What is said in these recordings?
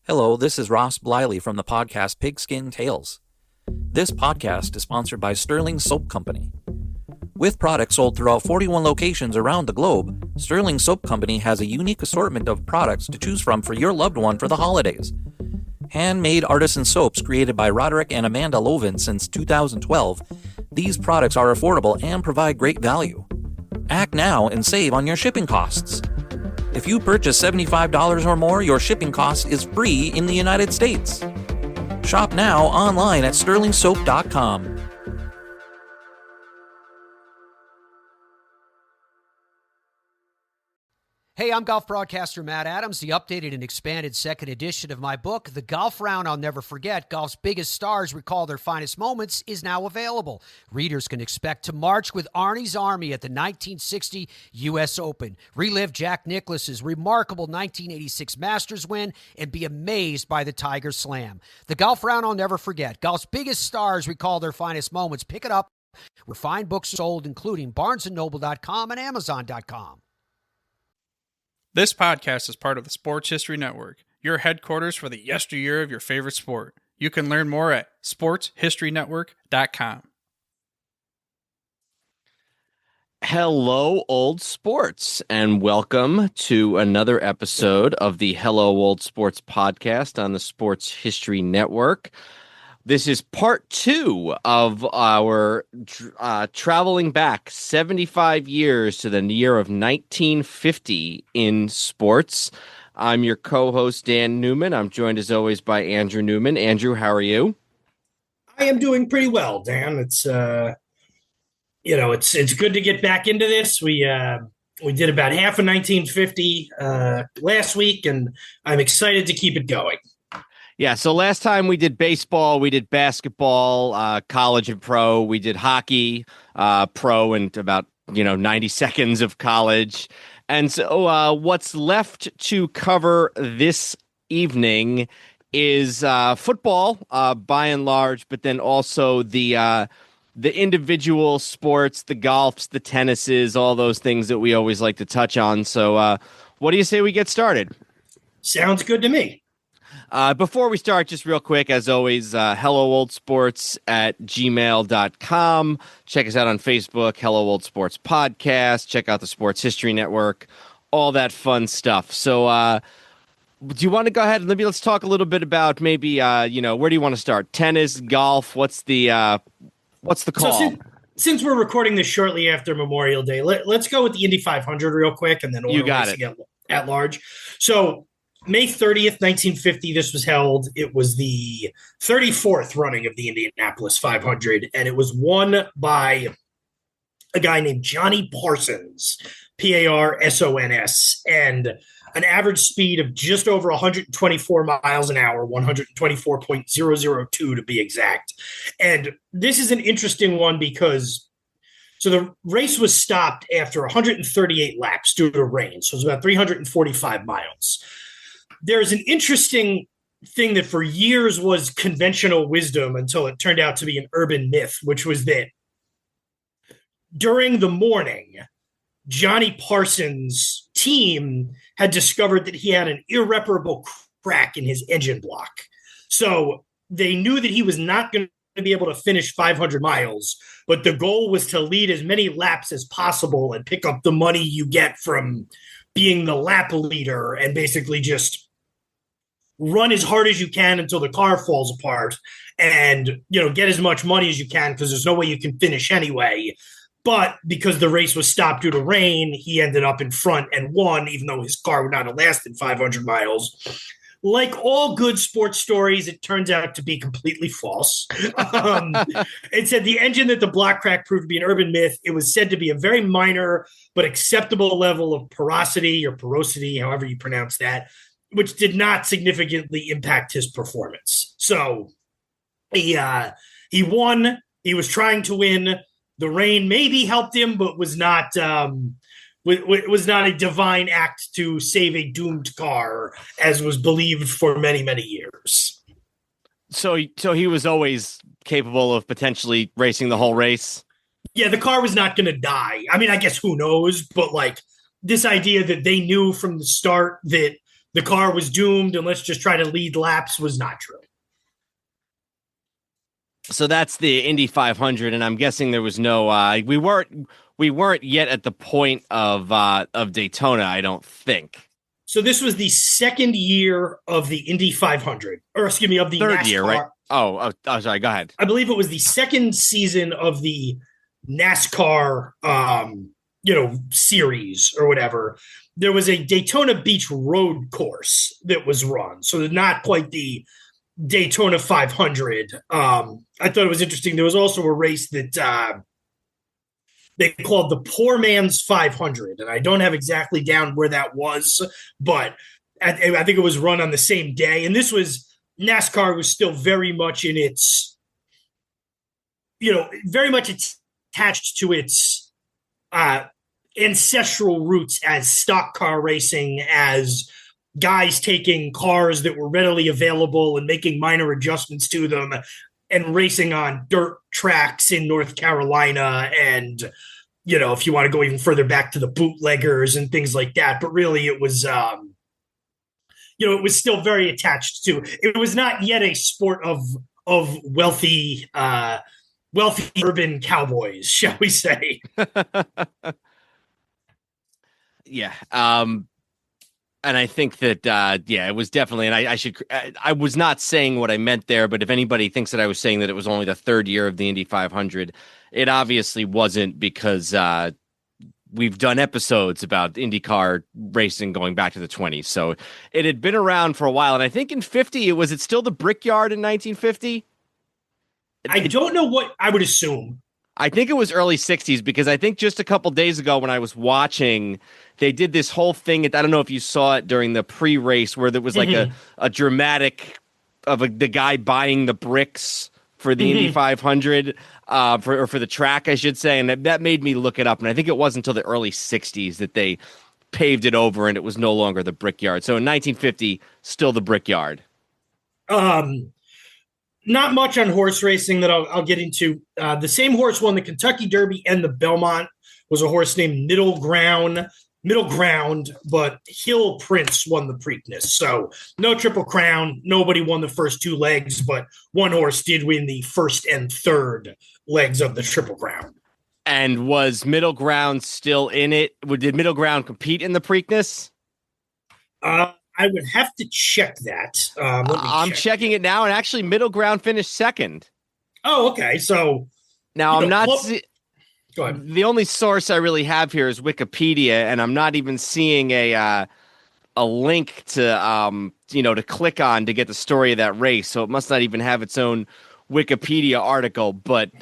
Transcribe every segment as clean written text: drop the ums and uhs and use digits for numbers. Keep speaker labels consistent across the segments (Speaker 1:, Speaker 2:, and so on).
Speaker 1: Hello, this is Ross Bliley from the podcast Pigskin Tales. This podcast is sponsored by Sterling Soap Company. With products sold throughout 41 locations around the globe, Sterling Soap Company has a unique assortment of products to choose from for your loved one for the holidays. Handmade artisan soaps created by Roderick and Amanda Lovin since 2012, these products are affordable and provide great value. Act now and save on your shipping costs. If you purchase $75 or more, your shipping cost is free in the United States. Shop now online at sterlingsoap.com.
Speaker 2: Hey, I'm golf broadcaster Matt Adams. The updated and expanded second edition of my book, The Golf Round I'll Never Forget, Golf's Biggest Stars Recall Their Finest Moments, is now available. Readers can expect to march with Arnie's Army at the 1960 U.S. Open, relive Jack Nicklaus's remarkable 1986 Masters win, and be amazed by the Tiger Slam. The Golf Round I'll Never Forget, Golf's Biggest Stars Recall Their Finest Moments. Pick it up where fine books are sold, including BarnesandNoble.com and Amazon.com.
Speaker 3: This podcast is part of the Sports History Network, your headquarters for the yesteryear of your favorite sport. You can learn more at sportshistorynetwork.com.
Speaker 4: Hello, old sports, and welcome to another episode of the Hello, Old Sports podcast on the Sports History Network. This is part 2 of our traveling back 75 years to the year of 1950 in sports. I'm your co-host, Dan Newman. I'm joined, as always, by Andrew Newman. Andrew, how are you?
Speaker 5: I am doing pretty well, Dan. It's it's good to get back into this. We did about half of 1950 last week, and I'm excited to keep it going.
Speaker 4: Yeah, so last time we did baseball, we did basketball, college and pro. We did hockey, pro, and about 90 seconds of college. And so what's left to cover this evening is football, by and large, but then also the individual sports, the golfs, the tennises, all those things that we always like to touch on. So what do you say we get started?
Speaker 5: Sounds good to me.
Speaker 4: Before we start, just real quick, as always, hellooldsports@gmail.com. Check us out on Facebook, Hello Old Sports Podcast. Check out the Sports History Network, all that fun stuff. So do you want to go ahead and let's talk a little bit about maybe, where do you want to start? Tennis, golf, what's the call?
Speaker 5: So since we're recording this shortly after Memorial Day, let's go with the Indy 500 real quick, and then
Speaker 4: you got it.
Speaker 5: At large. So May 30th, 1950, this was held. It was the 34th running of the Indianapolis 500, and it was won by a guy named Johnny Parsons, Parsons, and an average speed of just over 124 miles an hour, 124.002 to be exact. And this is an interesting one because the race was stopped after 138 laps due to rain, so it was about 345 miles. There's an interesting thing that for years was conventional wisdom until it turned out to be an urban myth, which was that during the morning, Johnny Parsons' team had discovered that he had an irreparable crack in his engine block. So they knew that he was not going to be able to finish 500 miles, but the goal was to lead as many laps as possible and pick up the money you get from being the lap leader and basically just run as hard as you can until the car falls apart and, get as much money as you can because there's no way you can finish anyway. But because the race was stopped due to rain, he ended up in front and won, even though his car would not have lasted 500 miles. Like all good sports stories, it turns out to be completely false. It said the engine that the block crack proved to be an urban myth. It was said to be a very minor but acceptable level of porosity, however you pronounce that, which did not significantly impact his performance. So he won. He was trying to win. The rain maybe helped him, but was not a divine act to save a doomed car, as was believed for many, many years.
Speaker 4: So he was always capable of potentially racing the whole race?
Speaker 5: Yeah, the car was not going to die. I mean, I guess who knows, but this idea that they knew from the start that the car was doomed and let's just try to lead laps was not true.
Speaker 4: So that's the Indy 500, and I'm guessing there was no. We weren't yet at the point of Daytona, I don't think.
Speaker 5: So this was the second year of the Indy 500, or excuse me, of the
Speaker 4: third
Speaker 5: NASCAR.
Speaker 4: Year, right? Oh, sorry. Go ahead.
Speaker 5: I believe it was the second season of the NASCAR, series or whatever. There was a Daytona Beach road course that was run, so not quite the Daytona 500. I thought it was interesting. There was also a race that they called the Poor Man's 500, and I don't have exactly down where that was, but I think it was run on the same day. And this was NASCAR was still very much in its, very much attached to its ancestral roots as stock car racing, as guys taking cars that were readily available and making minor adjustments to them and racing on dirt tracks in North Carolina. And, if you want to go even further back to the bootleggers and things like that. But really it was, it was still very attached to, it was not yet a sport of wealthy urban cowboys, shall we say.
Speaker 4: Yeah. And I think that, it was definitely, and I was not saying what I meant there, but if anybody thinks that I was saying that it was only the third year of the Indy 500, it obviously wasn't, because we've done episodes about IndyCar racing going back to the 20s. So it had been around for a while. And I think in 50, was it still the Brickyard in 1950?
Speaker 5: I don't know what I would assume.
Speaker 4: I think it was early 60s, because I think just a couple days ago when I was watching, they did this whole thing. I don't know if you saw it during the pre-race, where there was like a dramatic of the guy buying the bricks for the Indy 500, for the track, I should say. And that made me look it up. And I think it wasn't until the early 60s that they paved it over and it was no longer the Brickyard. So in 1950, still the Brickyard.
Speaker 5: Not much on horse racing that I'll get into. The same horse won the Kentucky Derby and the Belmont, was a horse named Middle Ground, but Hill Prince won the Preakness. So no Triple Crown. Nobody won the first two legs, but one horse did win the first and third legs of the Triple Crown.
Speaker 4: And was Middle Ground still in it? Did Middle Ground compete in the Preakness?
Speaker 5: I would have to check that.
Speaker 4: I'm checking it now, and actually Middle Ground finished second.
Speaker 5: Oh, okay. So
Speaker 4: now I'm not...
Speaker 5: Go ahead.
Speaker 4: The only source I really have here is Wikipedia, and I'm not even seeing a link to to click on to get the story of that race. So it must not even have its own Wikipedia article. But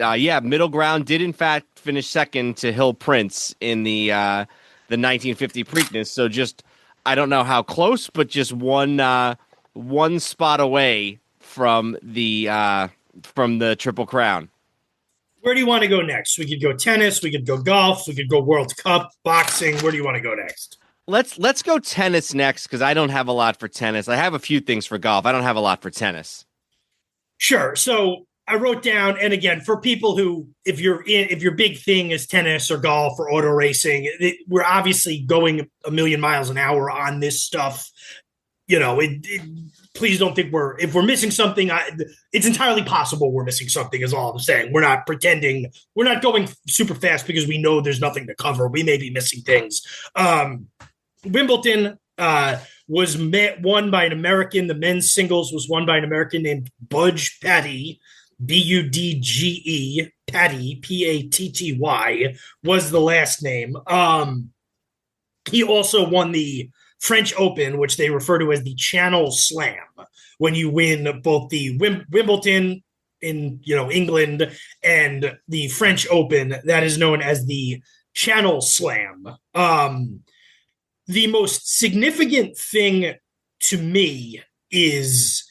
Speaker 4: Middle Ground did in fact finish second to Hill Prince in the 1950 Preakness. So just, I don't know how close, but just one spot away from the Triple Crown.
Speaker 5: Where do you want to go next? We could go tennis, we could go golf, we could go World Cup, boxing. Where do you want to go next?
Speaker 4: Let's go tennis next, because I don't have a lot for tennis. I have a few things for golf. I don't have a lot for tennis.
Speaker 5: Sure. So I wrote down, and again, for people who, if your big thing is tennis or golf or auto racing, we're obviously going a million miles an hour on this stuff. Please don't think if we're missing something. It's entirely possible we're missing something, is all I'm saying. We're not pretending. We're not going super fast because we know there's nothing to cover. We may be missing things. Wimbledon was won by an American. The men's singles was won by an American named Budge Patty, Budge, Patty, Patty, was the last name. He also won the French Open, which they refer to as the Channel Slam, when you win both the Wimbledon in England and the French Open, that is known as the Channel Slam. The most significant thing to me is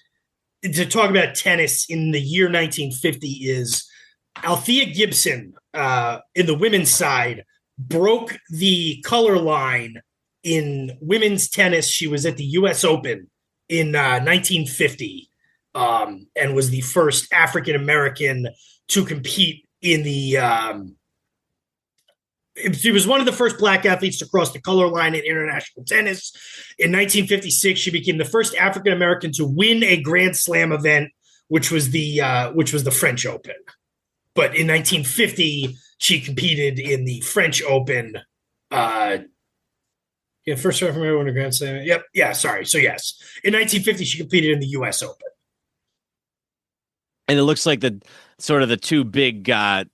Speaker 5: to talk about tennis in the year 1950 is Althea Gibson in the women's side broke the color line in women's tennis. She was at the U.S. Open in 1950 and was the first African-American to compete in the She was one of the first black athletes to cross the color line in international tennis. In 1956, she became the first African American to win a Grand Slam event, which was the French Open. But in 1950, she competed in the French Open. First time from everyone to Grand Slam. Yep. Yeah. Sorry. So yes, in 1950, she competed in the U.S. Open.
Speaker 4: And it looks like the two big, at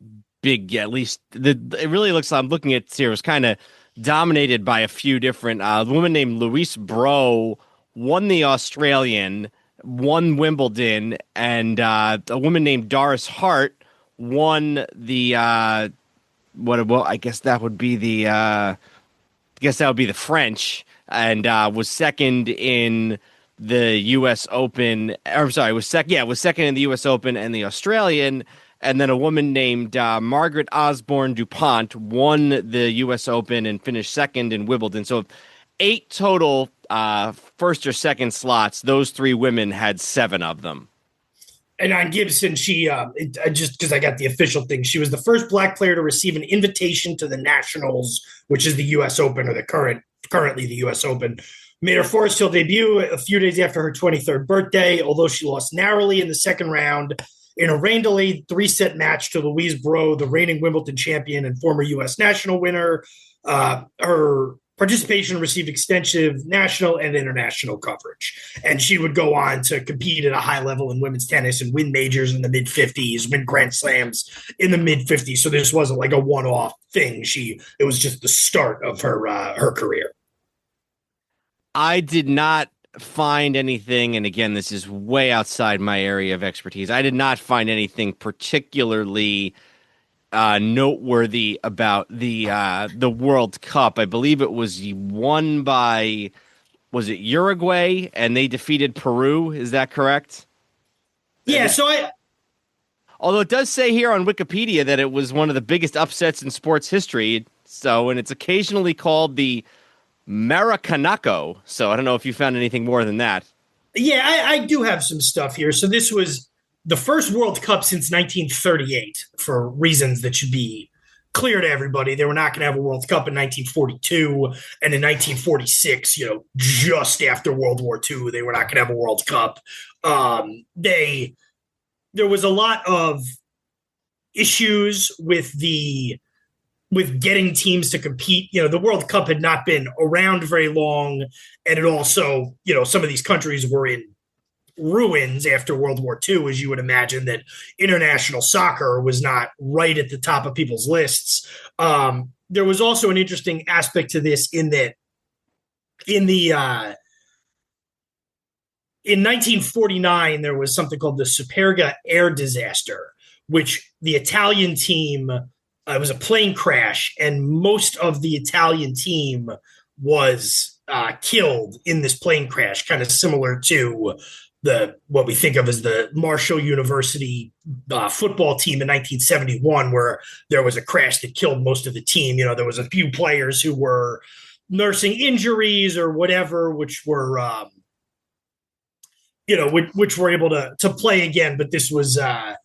Speaker 4: least it really looks. I'm looking at here. It was kind of dominated by a few different. A woman named Louise Bro won the Australian, won Wimbledon, and a woman named Doris Hart won the. Well, I guess that would be the. I guess that would be the French, and was second in the U.S. Open. I'm sorry, was second in the U.S. Open and the Australian. And then a woman named Margaret Osborne DuPont won the U.S. Open and finished second in Wimbledon. So 8 total first or second slots. Those 3 women had 7 of them.
Speaker 5: And on Gibson, she just because I got the official thing, she was the first black player to receive an invitation to the Nationals, which is the U.S. Open, or currently the U.S. Open. Made her Forest Hill debut a few days after her 23rd birthday, although she lost narrowly in the second round in a rain-delayed 3-set match to Louise Bro, the reigning Wimbledon champion and former U.S. national winner. Her participation received extensive national and international coverage. And she would go on to compete at a high level in women's tennis and win majors in the mid-50s, win Grand Slams in the mid-50s. So this wasn't like a one-off thing. It was just the start of her career.
Speaker 4: I did not find anything, and again, this is way outside my area of expertise. I did not find anything particularly noteworthy about the World Cup. I believe it was won by, was it Uruguay, and they defeated Peru? Is that correct?
Speaker 5: Yeah.
Speaker 4: Although it does say here on Wikipedia that it was one of the biggest upsets in sports history. So, and it's occasionally called the Maracanaco. So I don't know if you found anything more than that.
Speaker 5: Yeah, I do have some stuff here. So this was the first World Cup since 1938 for reasons that should be clear to everybody. They were not going to have a World Cup in 1942. And in 1946, just after World War II, they were not going to have a World Cup. There was a lot of issues with getting teams to compete. The World Cup had not been around very long. And it also, some of these countries were in ruins after World War II, as you would imagine, that international soccer was not right at the top of people's lists. There was also an interesting aspect to this in that in 1949, there was something called the Superga air disaster, which the Italian team, it was a plane crash, and most of the Italian team was killed in this plane crash, kind of similar to what we think of as the Marshall University football team in 1971, where there was a crash that killed most of the team. There was a few players who were nursing injuries or whatever, which were which were able to play again. But this was a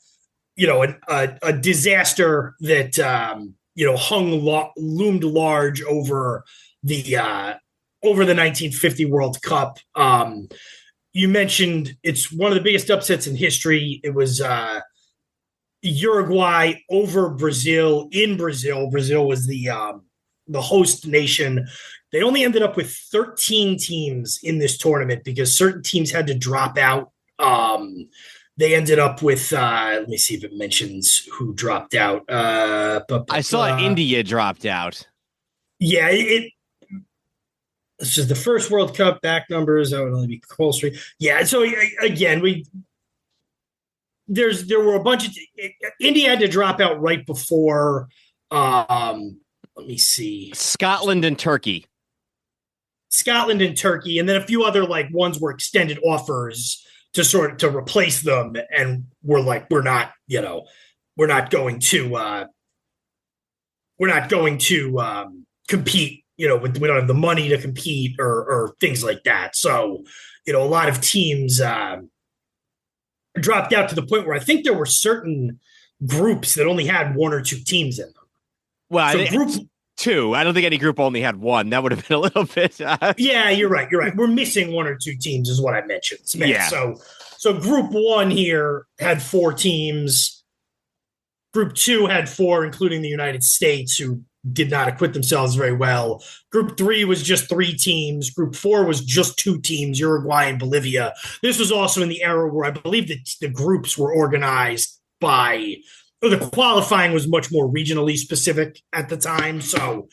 Speaker 5: disaster that loomed large over the 1950 World Cup. You mentioned it's one of the biggest upsets in history. It was Uruguay over Brazil in Brazil. Brazil was the host nation. They only ended up with 13 teams in this tournament because certain teams had to drop out. They ended up with, let me see if it mentions who dropped out.
Speaker 4: I saw India dropped out.
Speaker 5: Yeah, it's just the first World Cup back numbers. That would only be compulsory. Yeah. So again, there were a bunch of India had to drop out right before. Let me see.
Speaker 4: Scotland and Turkey,
Speaker 5: and then a few other ones were extended offers to replace them, and we're not going to compete. We don't have the money to compete or things like that. So, a lot of teams dropped out to the point where I think there were certain groups that only had 1 or 2 teams in them.
Speaker 4: Well,
Speaker 5: so
Speaker 4: two. I don't think any group only had one. That would have been a little bit.
Speaker 5: Yeah, you're right. We're missing one or two teams, is what I mentioned.
Speaker 4: Yeah.
Speaker 5: So Group 1 here had 4 teams. Group 2 had 4, including the United States, who did not acquit themselves very well. Group 3 was just 3 teams. Group 4 was just 2 teams, Uruguay and Bolivia. This was also in the era where I believe that the groups were organized by, or the qualifying was much more regionally specific at the time. So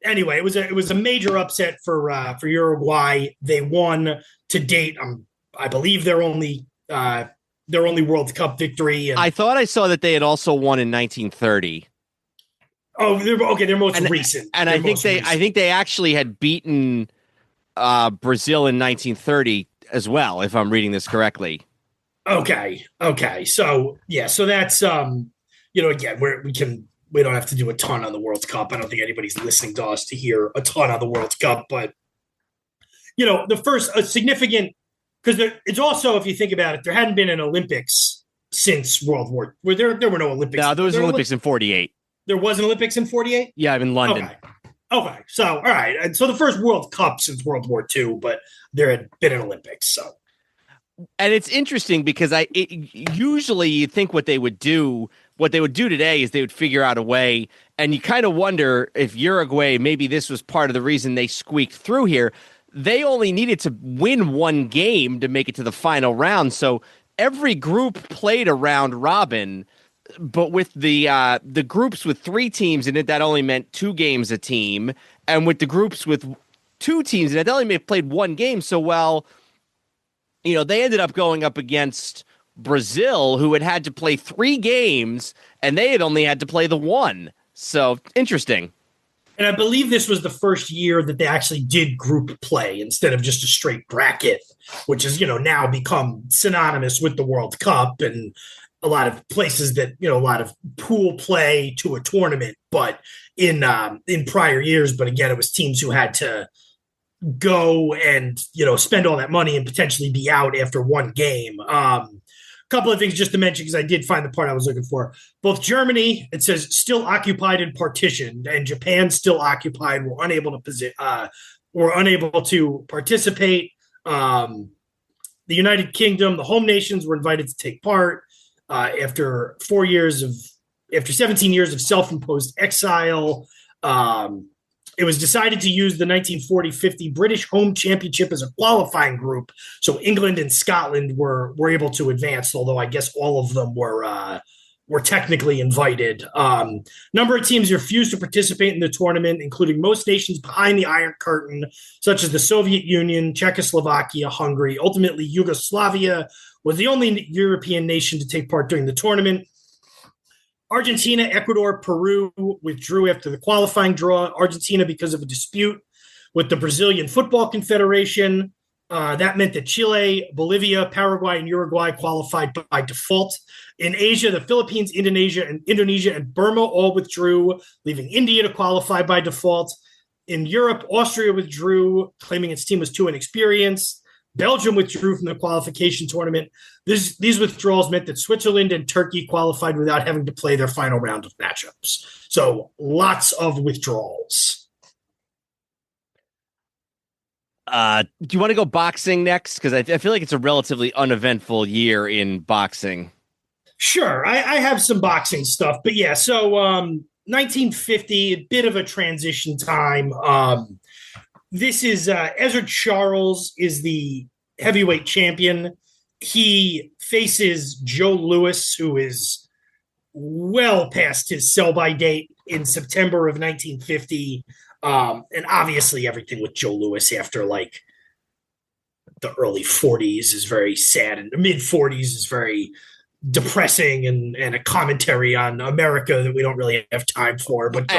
Speaker 5: anyway, it was a major upset for Uruguay. They won to date. I believe their only World Cup victory. And,
Speaker 4: I thought I saw that they had also won in 1930.
Speaker 5: oh, they're most recent.
Speaker 4: And I think they actually had beaten Brazil in 1930 as well, if I'm reading this correctly.
Speaker 5: Okay. So that's again, we don't have to do a ton on the World Cup. I don't think anybody's listening to us to hear a ton on the World Cup, but the first significant, because it's also, if you think about it, there hadn't been an Olympics since World War. Where there were no Olympics.
Speaker 4: No, there was an Olympics in 48.
Speaker 5: There was an Olympics in 48?
Speaker 4: Yeah, in London.
Speaker 5: Okay. So, all right. And so the first World Cup since World War II, but there had been an Olympics. So,
Speaker 4: and it's interesting because usually you think what they would do today is they would figure out a way, and you kind of wonder if Uruguay, maybe this was part of the reason they squeaked through here. They only needed to win one game to make it to the final round. So every group played a round robin. But with the groups with 3 teams in it, that only meant 2 games a team. And with the groups with 2 teams in it, they only played 1 game. So, they ended up going up against Brazil, who had to play 3 games, and they had only had to play the 1. So, interesting.
Speaker 5: And I believe this was the first year that they actually did group play instead of just a straight bracket, which is, now become synonymous with the World Cup and a lot of places that, a lot of pool play to a tournament, but in prior years. But again, it was teams who had to go and, spend all that money and potentially be out after 1 game. Couple of things just to mention, because I did find the part I was looking for. Both Germany, it says, still occupied and partitioned, and Japan still occupied, were unable to participate. The United Kingdom, the home nations, were invited to take part. After 17 years of self-imposed exile, it was decided to use the 1940-50 British Home Championship as a qualifying group. So England and Scotland were able to advance, although I guess all of them were technically invited. Number of teams refused to participate in the tournament, including most nations behind the Iron Curtain, such as the Soviet Union, Czechoslovakia, Hungary. Ultimately, Yugoslavia was the only European nation to take part during the tournament. Argentina, Ecuador, Peru withdrew after the qualifying draw. Argentina, because of a dispute with the Brazilian Football Confederation. That meant that Chile, Bolivia, Paraguay, and Uruguay qualified by default. In Asia, the Philippines, Indonesia, and Burma all withdrew, leaving India to qualify by default. In Europe, Austria withdrew, claiming its team was too inexperienced. Belgium withdrew from the qualification tournament. These withdrawals meant that Switzerland and Turkey qualified without having to play their final round of matchups. So lots of withdrawals.
Speaker 4: Do you want to go boxing next? Because I feel like it's a relatively uneventful year in boxing.
Speaker 5: Sure. I have some boxing stuff. But yeah, so 1950, a bit of a transition time. This is Ezra Charles is the heavyweight champion. He faces Joe Louis, who is well past his sell-by date in September of 1950. And obviously everything with Joe Louis after like the early 40s is very sad, and the mid 40s is very depressing and a commentary on America that we don't really have time for. But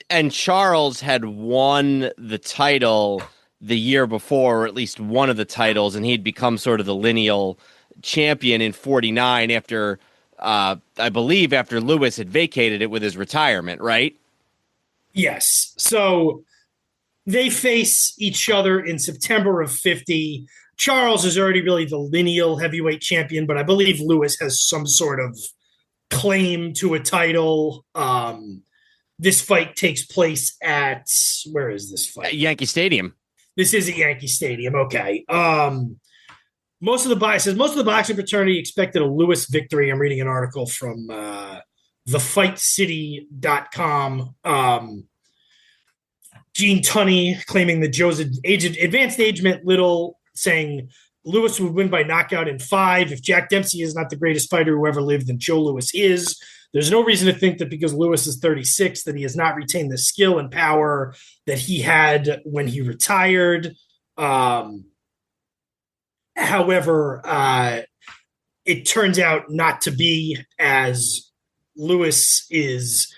Speaker 4: and Charles had won the title the year before, or at least one of the titles, and he'd become sort of the lineal champion in 49 after I believe after Lewis had vacated it with his retirement, right?
Speaker 5: Yes. So they face each other in September of 50. Charles is already really the lineal heavyweight champion, but I believe Lewis has some sort of claim to a title. This fight takes place at, where is this fight?
Speaker 4: At Yankee Stadium.
Speaker 5: This is at Yankee Stadium. Okay. Most of the boxing fraternity expected a Lewis victory. I'm reading an article from thefightcity.com. Gene Tunney claiming that Joe's advanced age meant little, saying Lewis would win by knockout in 5. If Jack Dempsey is not the greatest fighter who ever lived, then Joe Lewis is. There's no reason to think that because Lewis is 36 that he has not retained the skill and power that he had when he retired. However, it turns out not to be, as Lewis is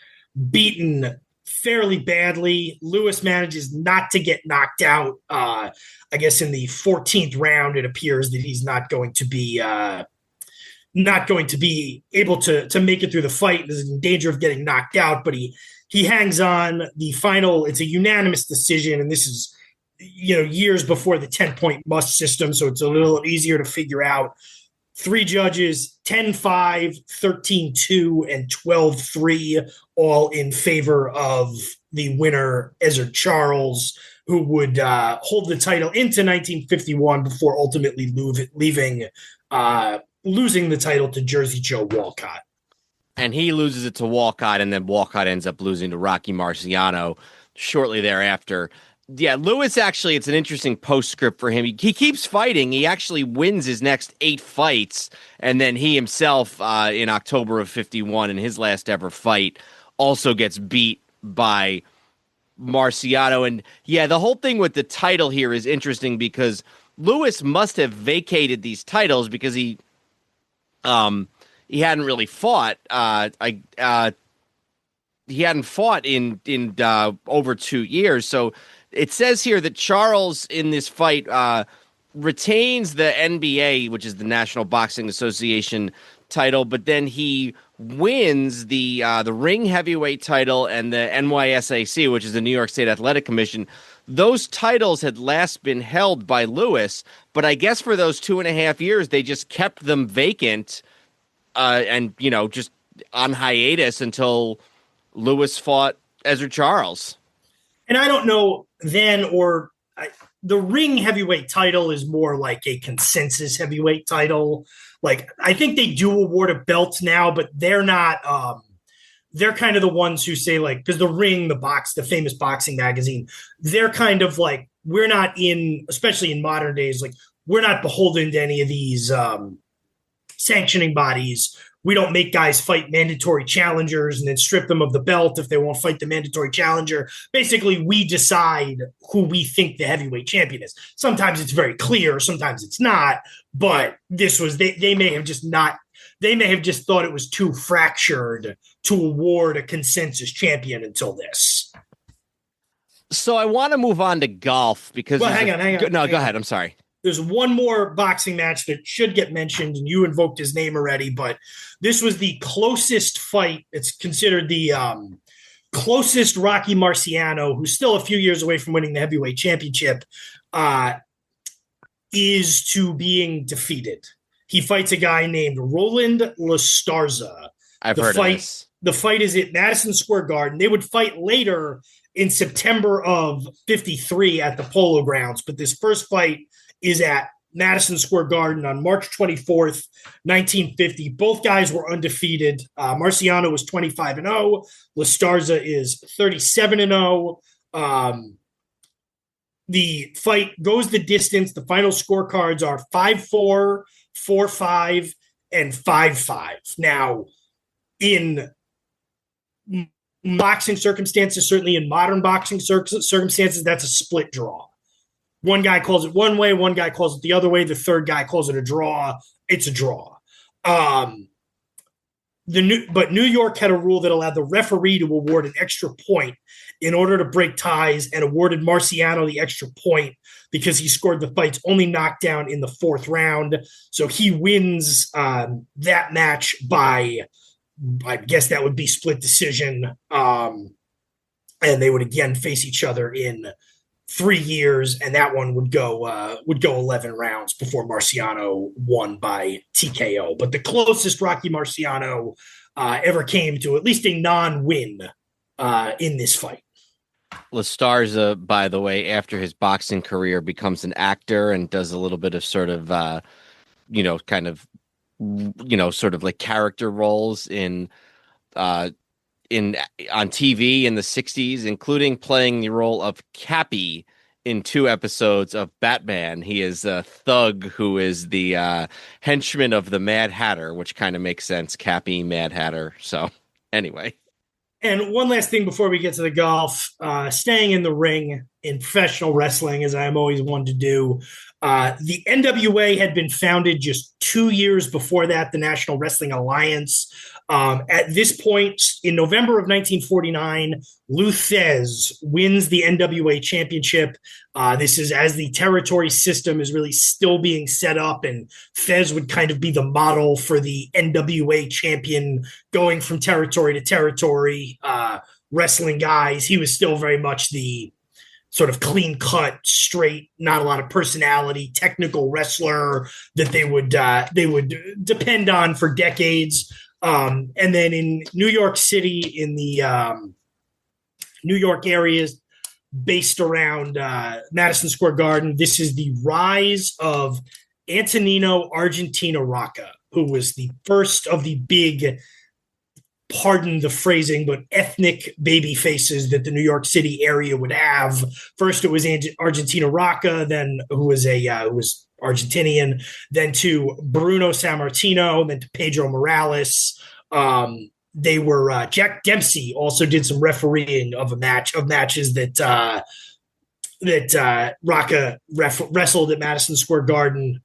Speaker 5: beaten fairly badly. Lewis manages not to get knocked out. I guess in the 14th round, it appears that he's not going to be able to make it through the fight. Is in danger of getting knocked out, but he hangs on. The final, it's a unanimous decision, and this is years before the 10-point must system, so it's a little easier to figure out. 3 judges, 10-5, 13-2, and 12-3, all in favor of the winner, Ezzard Charles, who would hold the title into 1951 before ultimately losing the title to Jersey Joe Walcott.
Speaker 4: And he loses it to Walcott, and then Walcott ends up losing to Rocky Marciano shortly thereafter. Yeah, Lewis, actually, it's an interesting postscript for him. He keeps fighting. He actually wins his next 8 fights, and then he himself, in October of 51, in his last ever fight, also gets beat by Marciano. And yeah, the whole thing with the title here is interesting because Lewis must have vacated these titles because he hadn't really fought. He hadn't fought in over 2 years. So it says here that Charles in this fight retains the NBA, which is the National Boxing Association title, but then he wins the ring heavyweight title and the NYSAC, which is the New York State Athletic Commission. Those titles had last been held by Lewis, but I guess for those 2.5 years, they just kept them vacant and, just on hiatus until Lewis fought Ezzard Charles.
Speaker 5: And I don't know then, the ring heavyweight title is more like a consensus heavyweight title. Like, I think they do award a belt now, but they're not, they're kind of the ones who say, like, because the Ring, the famous boxing magazine, they're kind of like, we're not especially in modern days, like, we're not beholden to any of these sanctioning bodies. We don't make guys fight mandatory challengers and then strip them of the belt if they won't fight the mandatory challenger. Basically, we decide who we think the heavyweight champion is. Sometimes it's very clear, sometimes it's not. But this was they may have just thought it was too fractured to award a consensus champion until this.
Speaker 4: So I want to move on to golf because
Speaker 5: hang on.
Speaker 4: No, go ahead. I'm sorry.
Speaker 5: There's one more boxing match that should get mentioned, and you invoked his name already, but this was the closest fight. It's considered the closest Rocky Marciano, who's still a few years away from winning the heavyweight championship, is to being defeated. He fights a guy named Roland Lastarza.
Speaker 4: I've heard of this.
Speaker 5: The fight is at Madison Square Garden. They would fight later in September of 53 at the Polo Grounds, but this first fight is at Madison Square Garden on March 24th, 1950. Both guys were undefeated. Marciano was 25-0. Lastarza is 37-0. The fight goes the distance. The final scorecards are 5-4, 4-5, and 5-5. Now, in boxing circumstances, certainly in modern boxing circumstances, that's a split draw. One guy calls it one way, one guy calls it the other way, the third guy calls it a draw. It's a draw. But New York had a rule that allowed the referee to award an extra point in order to break ties, and awarded Marciano the extra point because he scored the fight's only knockdown in the 4th round. So he wins that match by, I guess that would be split decision. And they would again face each other in 3 years, and that one would go 11 rounds before Marciano won by TKO. But the closest Rocky Marciano ever came to at least a non-win in this fight.
Speaker 4: Lastarza, by the way, after his boxing career, becomes an actor and does a little bit of sort of, sort of like character roles on TV in the 60s, including playing the role of Cappy in 2 episodes of Batman. He is a thug who is the henchman of the Mad Hatter, which kind of makes sense. Cappy, Mad Hatter. So anyway.
Speaker 5: And one last thing before we get to the golf, staying in the ring in professional wrestling, as I'm always one to do. The NWA had been founded just 2 years before that, the National Wrestling Alliance. At this point, in November of 1949, Lou Thez wins the NWA championship. This is as the territory system is really still being set up, and Thez would kind of be the model for the NWA champion going from territory to territory, wrestling guys. He was still very much the sort of clean cut, straight, not a lot of personality, technical wrestler that they would depend on for decades. And then in New York City, in the New York areas based around Madison Square Garden, this is the rise of Antonino Argentina Rocca, who was the first of the big, pardon the phrasing, but ethnic baby faces that the New York City area would have. First, it was Argentina Rocca, then who was Argentinian, then to Bruno Sammartino, then to Pedro Morales. They were Jack Dempsey also did some refereeing of matches that Rocca wrestled at Madison Square Garden.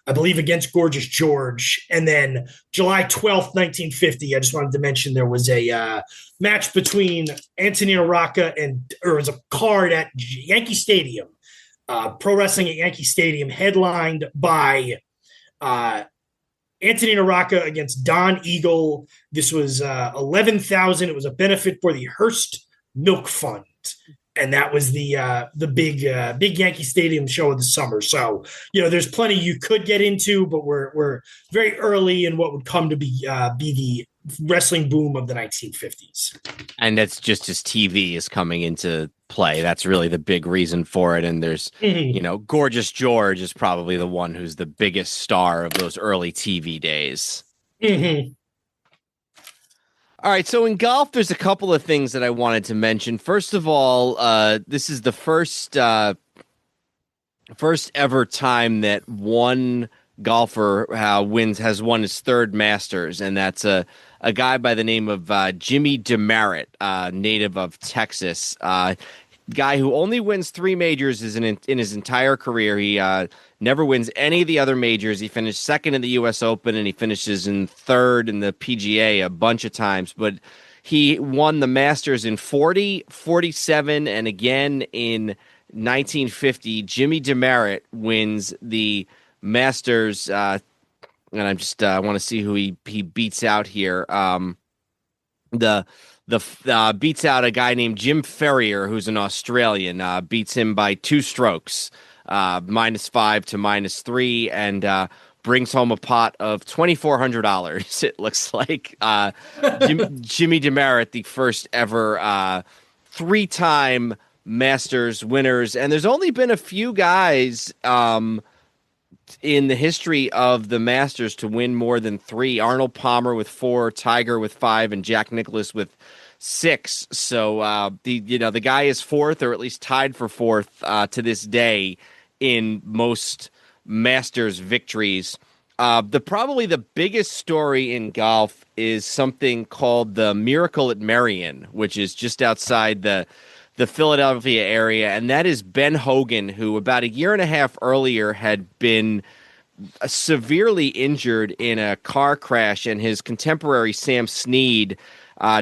Speaker 5: I believe against Gorgeous George. And then July 12th, 1950, I just wanted to mention there was a match between Antonino Rocca or it was a card at Yankee Stadium, pro wrestling at Yankee Stadium, headlined by Antonino Rocca against Don Eagle. This was 11,000. It was a benefit for the Hearst Milk Fund. And that was the big Yankee Stadium show of the summer. So, there's plenty you could get into, but we're very early in what would come to be the wrestling boom of the 1950s.
Speaker 4: And that's just as TV is coming into play. That's really the big reason for it. And there's, Gorgeous George is probably the one who's the biggest star of those early TV days.
Speaker 5: Mm-hmm.
Speaker 4: All right, so in golf, there's a couple of things that I wanted to mention. First of all, this is the first ever time that one golfer has won his third Masters, and that's a guy by the name of Jimmy Demaret, native of Texas. Guy who only wins 3 majors in his entire career. He never wins any of the other majors. He finished second in the U.S. Open, and he finishes in third in the PGA a bunch of times. But he won the Masters in 40, 47, and again in 1950. Jimmy Demaret wins the Masters, and I want to see who he beats out here. Beats out a guy named Jim Ferrier, who's an Australian. Beats him by 2 strokes, -5 to -3, and brings home a pot of $2,400. It looks like Jimmy Demaret, the first ever 3-time Masters winners, and there's only been a few guys in the history of the Masters to win more than 3. Arnold Palmer with 4, Tiger with 5, and Jack Nicklaus with 6. So the guy is 4th, or at least tied for 4th to this day in most Masters victories. Probably the biggest story in golf is something called the Miracle at Merion, which is just outside the Philadelphia area, and that is Ben Hogan, who about a year and a half earlier had been severely injured in a car crash, and his contemporary Sam Snead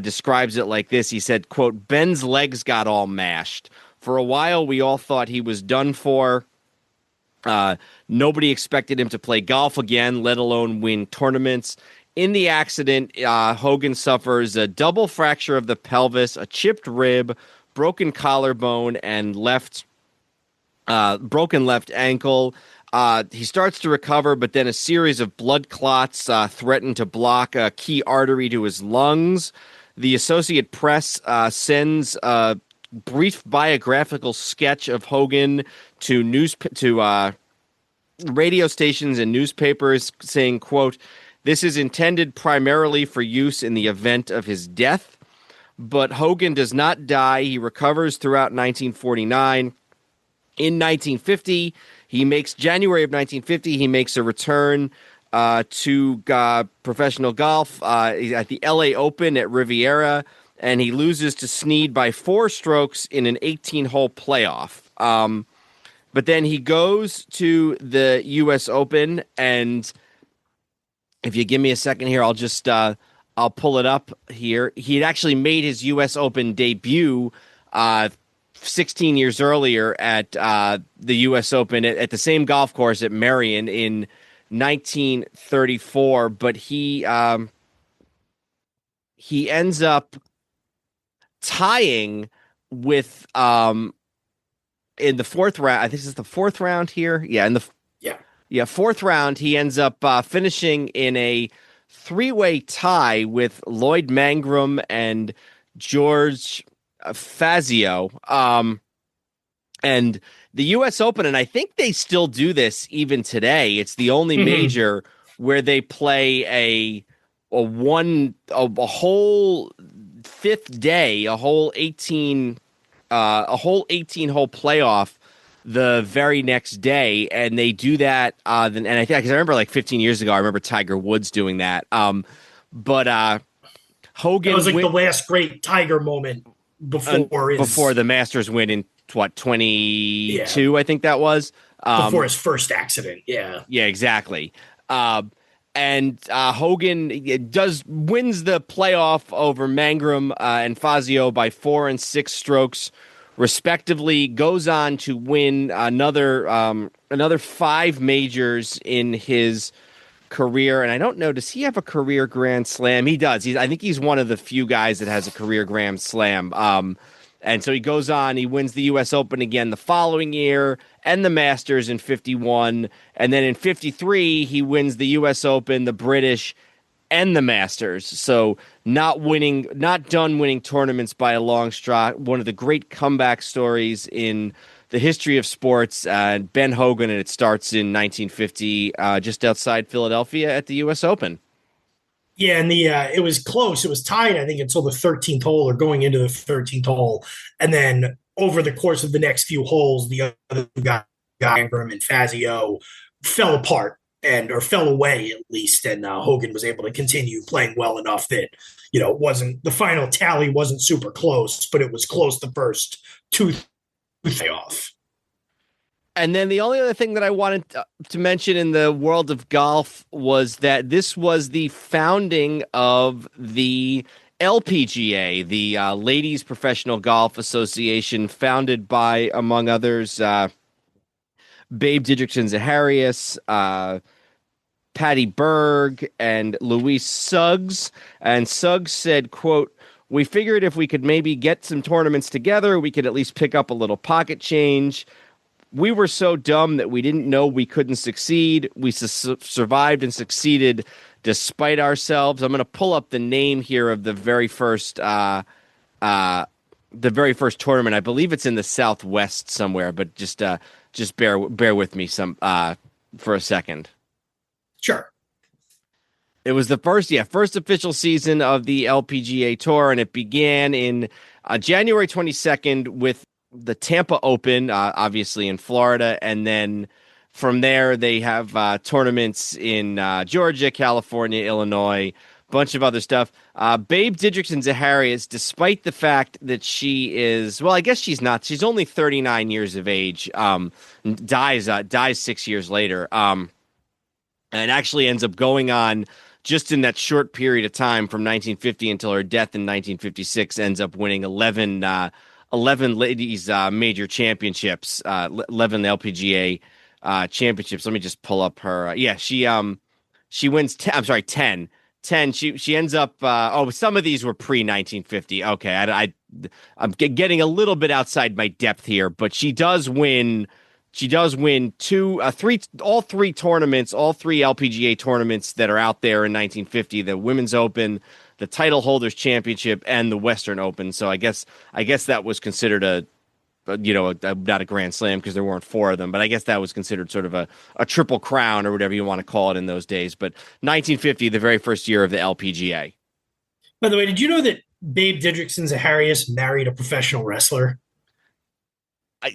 Speaker 4: describes it like this. He said, quote, "Ben's legs got all mashed. For a while, we all thought he was done for. Nobody expected him to play golf again, let alone win tournaments. In the accident, Hogan suffers a double fracture of the pelvis, a chipped rib, broken collarbone, and broken left ankle. He starts to recover, but then a series of blood clots threaten to block a key artery to his lungs. the Associated Press sends a brief biographical sketch of Hogan to radio stations and newspapers saying, quote, "This is intended primarily for use in the event of his death." But Hogan does not die. He recovers throughout 1949. In 1950, January of 1950, he makes a return to professional golf at the LA Open at Riviera, and he loses to Snead by 4 strokes in an 18-hole playoff. But then he goes to the U.S. Open, and if you give me a second here, I'll just I'll pull it up here. He had actually made his U.S. Open debut 16 years earlier at the U.S. Open at the same golf course at Marion in 1934, but he ends up tying with in the 4th round. I think this is the 4th round here. Yeah, in fourth round, he ends up finishing in a 3-way tie with Lloyd Mangrum and George Fazio. And the U.S. Open, and I think they still do this even today. It's the only major where they play a whole 5th day, a whole 18 hole playoff the very next day, and they do that. And I think, because I remember like 15 years ago, I remember Tiger Woods doing that. But Hogan,
Speaker 5: it was like the last great Tiger moment
Speaker 4: before the Masters win in 22, I think that was
Speaker 5: before his first accident. Yeah,
Speaker 4: exactly. And Hogan wins the playoff over Mangrum and Fazio by 4 and 6 strokes, respectively. Goes on to win another 5 majors in his career. And I don't know, does he have a career Grand Slam? He does. I think he's one of the few guys that has a career Grand Slam. And so he goes on, he wins the U.S. Open again the following year and the Masters in 51. And then in 53, he wins the U.S. Open, the British, and the Masters. So not done winning tournaments by a long shot. One of the great comeback stories in the history of sports. Ben Hogan, and it starts in 1950, just outside Philadelphia at the U.S. Open.
Speaker 5: Yeah, and it was close. It was tied, I think, until the 13th hole or going into the 13th hole. And then over the course of the next few holes, the other guy, Ingram and Fazio, fell apart or fell away at least. And Hogan was able to continue playing well enough that, the final tally wasn't super close, but it was close the first 2 playoff.
Speaker 4: And then the only other thing that I wanted to mention in the world of golf was that this was the founding of the LPGA, the Ladies Professional Golf Association, founded by, among others, Babe Didrikson-Zaharias, Patty Berg, and Louise Suggs. And Suggs said, quote, "We figured if we could maybe get some tournaments together, we could at least pick up a little pocket change. We were so dumb that we didn't know we couldn't succeed. We survived and succeeded despite ourselves." I'm going to pull up the name here of the very first tournament. I believe it's in the Southwest somewhere, but just bear with me for a second.
Speaker 5: Sure.
Speaker 4: It was the first official season of the LPGA Tour, and it began in January 22nd with the Tampa Open, obviously in Florida, and then from there they have tournaments in Georgia, California, Illinois, bunch of other stuff. Babe Didrikson-Zaharias, despite the fact that she is, well, I guess she's not. She's only 39 years of age. Dies 6 years later, and actually ends up going on just in that short period of time from 1950 until her death in 1956. Ends up winning 11 ladies major championships, 11 LPGA championships. Let me just pull up her. She wins 10. 10. She ends up. Some of these were pre 1950. Okay, I'm getting a little bit outside my depth here, but she does win she does win all three tournaments, all three LPGA tournaments that are out there in 1950, the Women's Open, the Title Holders Championship, and the Western Open. So I guess that was considered not a Grand Slam because there weren't four of them, but I guess that was considered sort of a triple crown or whatever you want to call it in those days. But 1950, the very first year of the LPGA.
Speaker 5: By the way, did you know that Babe Didrikson Zaharias married a professional wrestler?
Speaker 4: I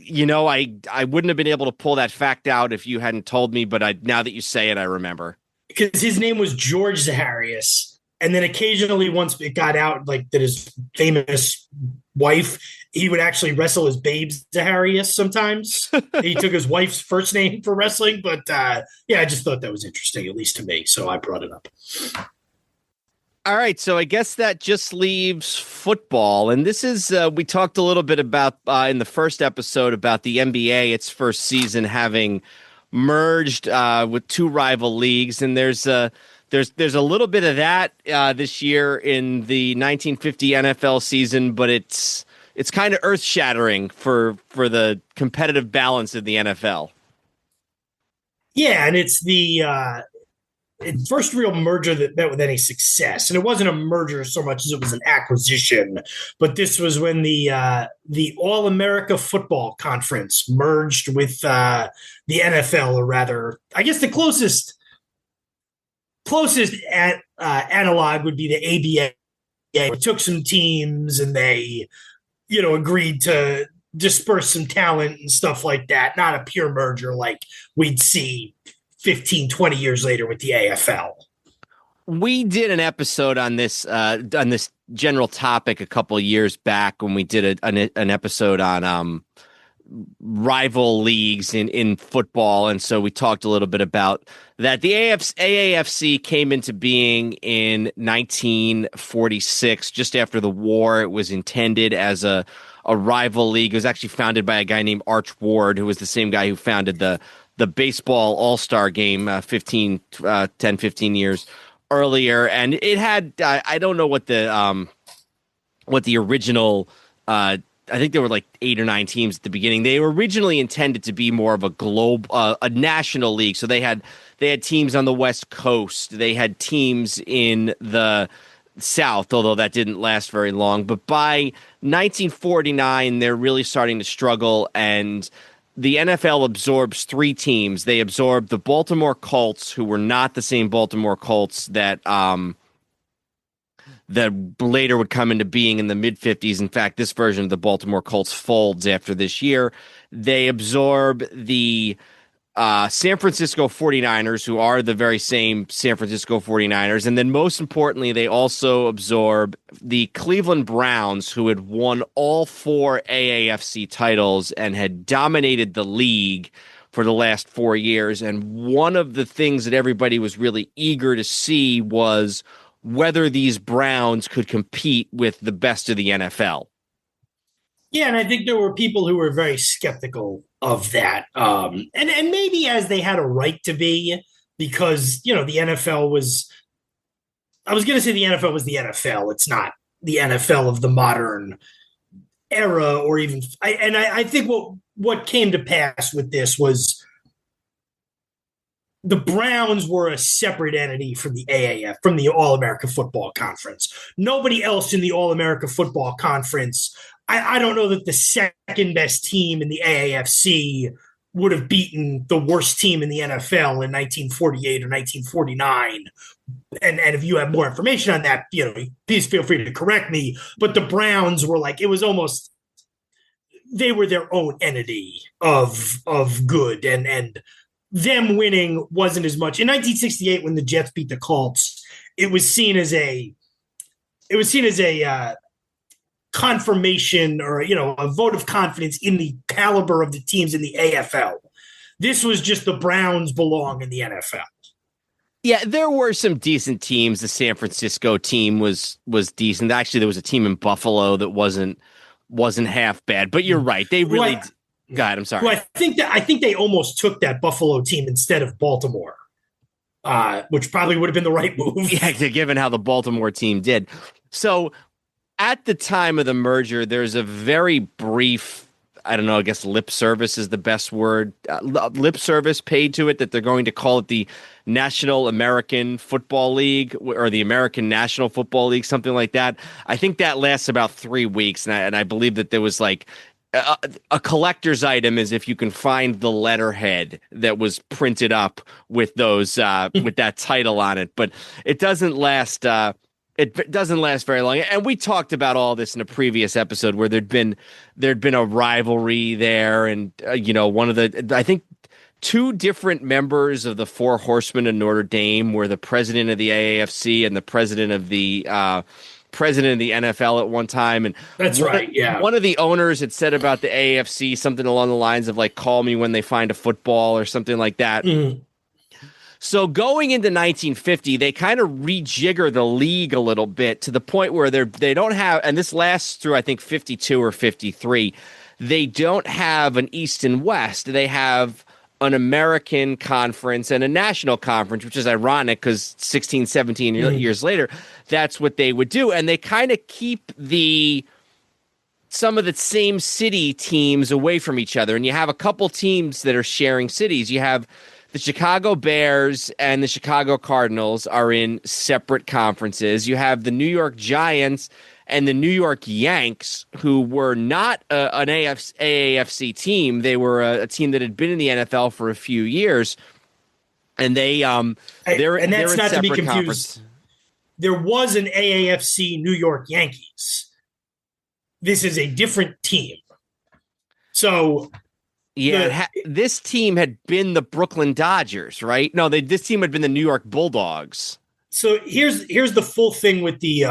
Speaker 4: wouldn't have been able to pull that fact out if you hadn't told me, but now that you say it, I remember.
Speaker 5: Because his name was George Zaharias. And then occasionally, once it got out, like that his famous wife, he would actually wrestle as Babe Zaharias sometimes. He took his wife's first name for wrestling. But I just thought that was interesting, at least to me. So I brought it up.
Speaker 4: All right, so I guess that just leaves football. And this is, we talked a little bit about in the first episode about the NBA, its first season having merged with two rival leagues. And there's a little bit of that this year in the 1950 NFL season, but it's kind of earth-shattering for the competitive balance of the NFL.
Speaker 5: Yeah, and it's the first real merger that met with any success. And it wasn't a merger so much as it was an acquisition. But this was when the All-America Football Conference merged with the NFL, or rather, I guess the closest analog would be the ABA. It took some teams and they, agreed to disperse some talent and stuff like that. Not a pure merger like we'd see 15, 20 years later with the AFL.
Speaker 4: We did an episode on this general topic a couple of years back when we did an episode on rival leagues in football, and so we talked a little bit about that. The AAFC came into being in 1946, just after the war. It was intended as a rival league. It was actually founded by a guy named Arch Ward, who was the same guy who founded the baseball all-star game 10, 15 years earlier. And it had, I don't know what the original, I think there were like 8 or 9 teams at the beginning. They were originally intended to be more of a national league. So they had teams on the West Coast. They had teams in the South, although that didn't last very long. But by 1949, they're really starting to struggle, and the NFL absorbs 3 teams. They absorbed the Baltimore Colts, who were not the same Baltimore Colts that later would come into being in the mid-50s. In fact, this version of the Baltimore Colts folds after this year. They absorb the San Francisco 49ers, who are the very same San Francisco 49ers. And then most importantly, they also absorb the Cleveland Browns, who had won all 4 AAFC titles and had dominated the league for the last 4 years. And one of the things that everybody was really eager to see was whether these Browns could compete with the best of the NFL.
Speaker 5: Yeah, and I think there were people who were very skeptical of that. And maybe as they had a right to be, because, the NFL was, I was going to say the NFL was the NFL. It's not the NFL of the modern era, or even, I think what came to pass with this was the Browns were a separate entity from the AAF, from the All-America Football Conference. Nobody else in the All-America Football Conference, I don't know that the second best team in the AAFC would have beaten the worst team in the NFL in 1948 or 1949. And if you have more information on that, please feel free to correct me. But the Browns were like, it was almost, they were their own entity of good, and them winning wasn't as much. In 1968, when the Jets beat the Colts, it was seen as a confirmation, or a vote of confidence in the caliber of the teams in the AFL. This was just the Browns belong in the NFL.
Speaker 4: Yeah, there were some decent teams. The San Francisco team was decent. Actually, there was a team in Buffalo that wasn't half bad. But you're right; they really. Go ahead. I'm sorry.
Speaker 5: Well, I think they almost took that Buffalo team instead of Baltimore, which probably would have been the right move.
Speaker 4: Yeah, given how the Baltimore team did. So, at the time of the merger, there's a very brief I don't know, I guess lip service is the best word, lip service paid to it, that they're going to call it the National American Football League or the American National Football League, something like that. I think that lasts about 3 weeks. And I believe that there was like a collector's item is if you can find the letterhead that was printed up with those, with that title on it, but it doesn't last, it doesn't last very long. And we talked about all this in a previous episode where there'd been a rivalry there. And, I think 2 different members of the Four Horsemen of Notre Dame were the president of the AAFC and the president of the NFL at one time. And
Speaker 5: that's right. Yeah.
Speaker 4: One of the owners had said about the AAFC something along the lines of like, call me when they find a football or something like that. Mm. So going into 1950, they kind of rejigger the league a little bit to the point where they don't have, and this lasts through, I think, 52 or 53. They don't have an East and West. They have an American conference and a national conference, which is ironic because 16, 17 years later, that's what they would do. And they kind of keep some of the same city teams away from each other. And you have a couple teams that are sharing cities. You have the Chicago Bears and the Chicago Cardinals are in separate conferences. You have the New York Giants and the New York Yanks, who were not an AAFC team. They were a team that had been in the NFL for a few years, and they're
Speaker 5: that's not to be confused.
Speaker 4: Conference.
Speaker 5: There was an AAFC New York Yankees. This is a different team. So.
Speaker 4: Yeah, this team had been the Brooklyn Dodgers, right? No, this team had been the New York Bulldogs.
Speaker 5: So here's the full thing with the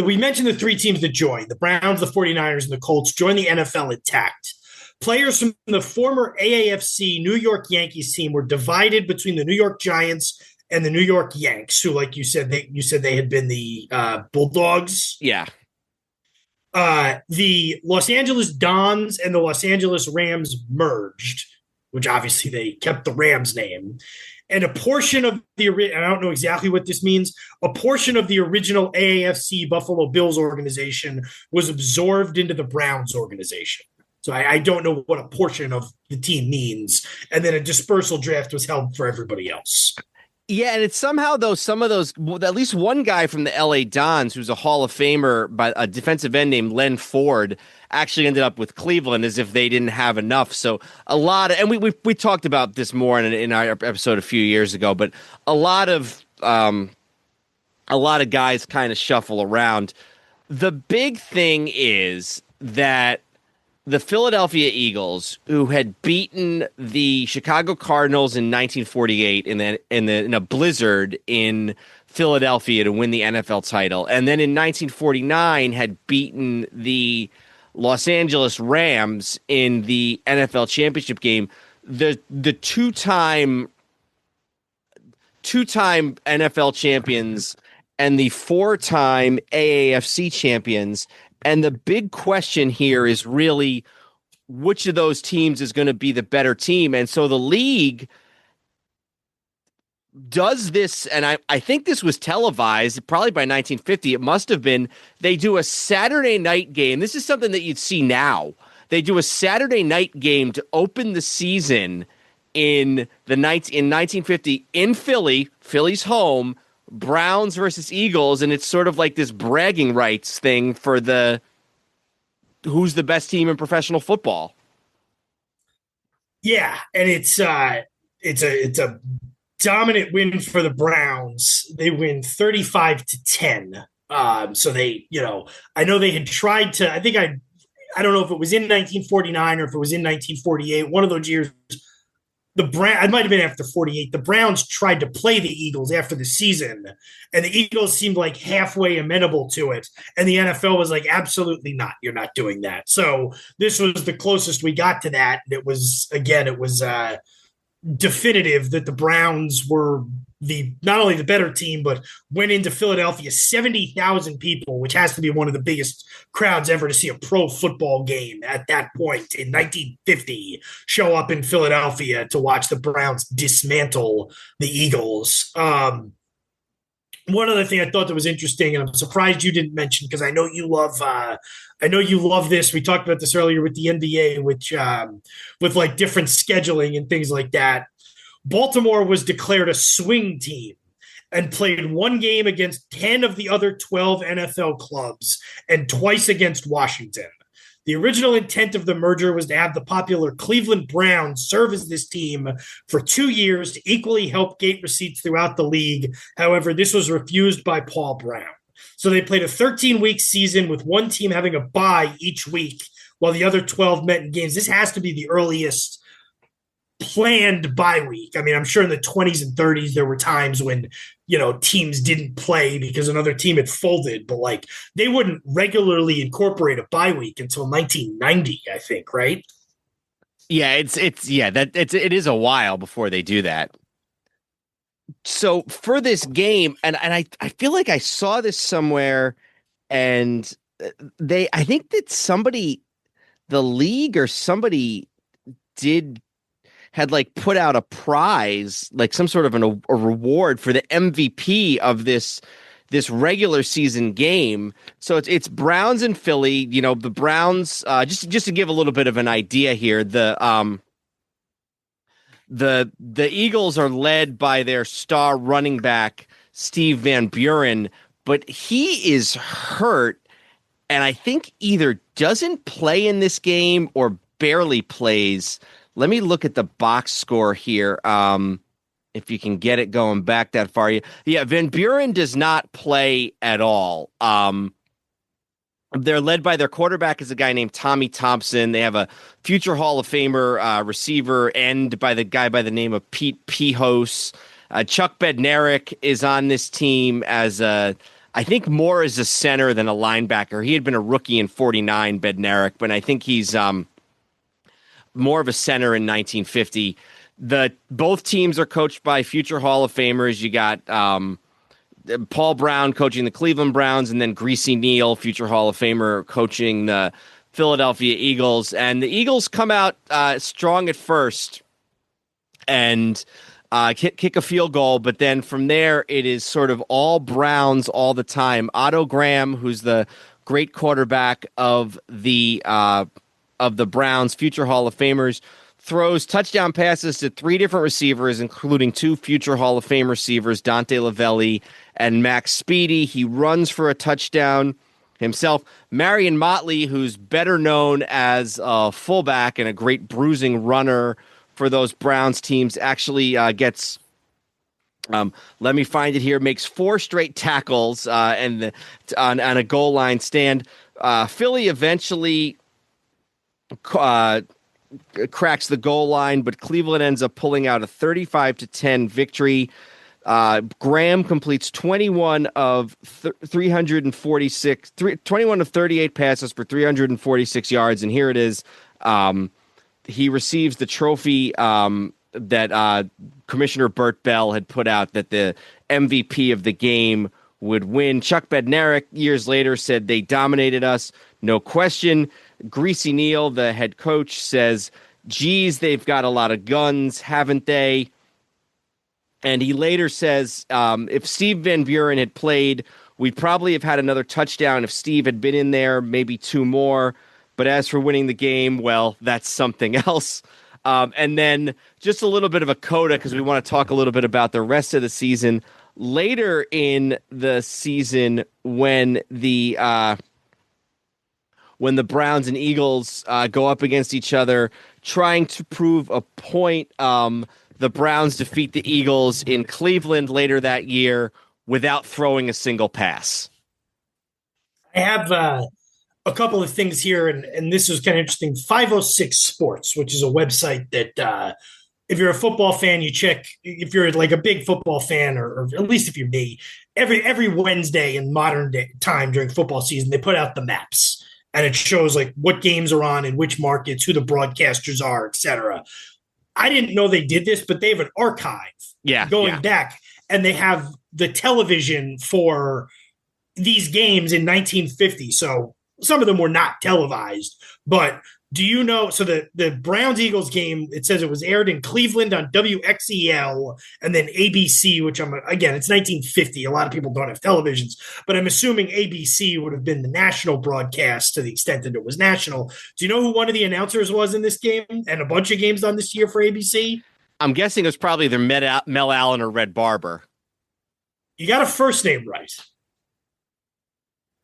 Speaker 5: we mentioned the 3 teams that joined. The Browns, the 49ers, and the Colts joined the NFL intact. Players from the former AAFC New York Yankees team were divided between the New York Giants and the New York Yanks, who, like you said, they had been the Bulldogs.
Speaker 4: Yeah.
Speaker 5: The Los Angeles Dons and the Los Angeles Rams merged, which obviously they kept the Rams name. And a portion of I don't know exactly what this means, a portion of the original AAFC Buffalo Bills organization was absorbed into the Browns organization. So I don't know what a portion of the team means. And then a dispersal draft was held for everybody else.
Speaker 4: Yeah, and it's somehow, though, some of those, at least one guy from the LA Dons, who's a Hall of Famer, by a defensive end named Len Ford, actually ended up with Cleveland as if they didn't have enough. So a lot of, and we talked about this more in our episode a few years ago, but a lot of guys kind of shuffle around. The big thing is that the Philadelphia Eagles, who had beaten the Chicago Cardinals in 1948 in a blizzard in Philadelphia to win the NFL title, and then in 1949 had beaten the Los Angeles Rams in the NFL championship game, the two-time NFL champions and the 4-time AAFC champions. And the big question here is really which of those teams is going to be the better team. And so the league does this, and I think this was televised probably by 1950. It must have been. They do a Saturday night game. This is something that you'd see now. They do a Saturday night game to open the season in 1950 in Philly's home. Browns versus Eagles, and it's sort of like this bragging rights thing for who's the best team in professional football.
Speaker 5: Yeah, and it's a dominant win for the Browns. They win 35-10. So they, I know they had tried to. I don't know if it was in 1949 or if it was in 1948. One of those years. It might have been after 48. The Browns tried to play the Eagles after the season, and the Eagles seemed like halfway amenable to it. And the NFL was like, absolutely not. You're not doing that. So this was the closest we got to that. It was definitive that the Browns were not only the better team, but went into Philadelphia, 70,000 people, which has to be one of the biggest crowds ever to see a pro football game at that point in 1950, show up in Philadelphia to watch the Browns dismantle the Eagles. one other thing I thought that was interesting, and I'm surprised you didn't mention because I know you love. I know you love this. We talked about this earlier with the NBA, which with like different scheduling and things like that. Baltimore was declared a swing team and played one game against 10 of the other 12 NFL clubs and twice against Washington. The original intent of the merger was to have the popular Cleveland Browns serve as this team for 2 years to equally help gate receipts throughout the league. However, this was refused by Paul Brown. So they played a 13-week season with one team having a bye each week while the other 12 met in games. This has to be the earliest planned bye week. I mean, I'm sure in the 20s and 30s there were times when, teams didn't play because another team had folded, but like they wouldn't regularly incorporate a bye week until 1990, I think, right?
Speaker 4: Yeah, it is a while before they do that. So for this game, and I feel like I saw this somewhere, and I think that somebody, the league or somebody had like put out a prize, like some sort of a reward for the MVP of this regular season game. So it's Browns and Philly. The Browns, just to give a little bit of an idea here, the Eagles are led by their star running back Steve Van Buren, but he is hurt, and I think either doesn't play in this game or barely plays. Let me look at the box score here. If you can get it going back that far. Yeah, Van Buren does not play at all. They're led by their quarterback is a guy named Tommy Thompson. They have a future Hall of Famer receiver and by the guy by the name of Pete Pihos. Chuck Bednarik is on this team as I think more as a center than a linebacker. He had been a rookie in 49, Bednarik, but I think he's more of a center in 1950. Both teams are coached by future Hall of Famers. You got Paul Brown coaching the Cleveland Browns, and then Greasy Neal, future Hall of Famer, coaching the Philadelphia Eagles. And the Eagles come out strong at first and kick a field goal, but then from there it is sort of all Browns all the time. Otto Graham, who's the great quarterback of the Browns, future Hall of Famers, throws touchdown passes to 3 different receivers, including 2 future Hall of Fame receivers, Dante Lavelli and Max Speedy. He runs for a touchdown himself. Marion Motley, who's better known as a fullback and a great bruising runner for those Browns teams, actually gets, let me find it here, makes 4 straight tackles on a goal line stand. Philly eventually cracks the goal yle, but Cleveland ends up pulling out a 35-10 victory. Graham completes 21 of 38 passes for 346 yards, and here it is. He receives the trophy that Commissioner Burt Bell had put out that the MVP of the game would win. Chuck Bednarik years later said they dominated us, no question. Greasy Neal, the head coach, says, geez, they've got a lot of guns, haven't they? And he later says, if Steve Van Buren had played, we'd probably have had another touchdown. If Steve had been in there, maybe 2 more. But as for winning the game, well, that's something else. And then just a little bit of a coda, because we want to talk a little bit about the rest of the season. Later in the season, when the Browns and Eagles go up against each other, trying to prove a point, the Browns defeat the Eagles in Cleveland later that year without throwing a single pass.
Speaker 5: I have a couple of things here, and this is kind of interesting. 506 Sports, which is a website that if you're a football fan, you check. If you're like a big football fan, or at least if you're me, every Wednesday in modern day time during football season, they put out the maps. And it shows like what games are on in which markets, who the broadcasters are, et cetera. I didn't know they did this, but they have an archive going back, and they have the television for these games in 1950. So some of them were not televised, but Do you know? So the Browns Eagles game, it says it was aired in Cleveland on WXEL and then ABC, which again, it's 1950. A lot of people don't have televisions, but I'm assuming ABC would have been the national broadcast to the extent that it was national. Do you know who one of the announcers was in this game and a bunch of games on this year for ABC?
Speaker 4: I'm guessing it was probably either Mel Allen or Red Barber.
Speaker 5: You got a first name right.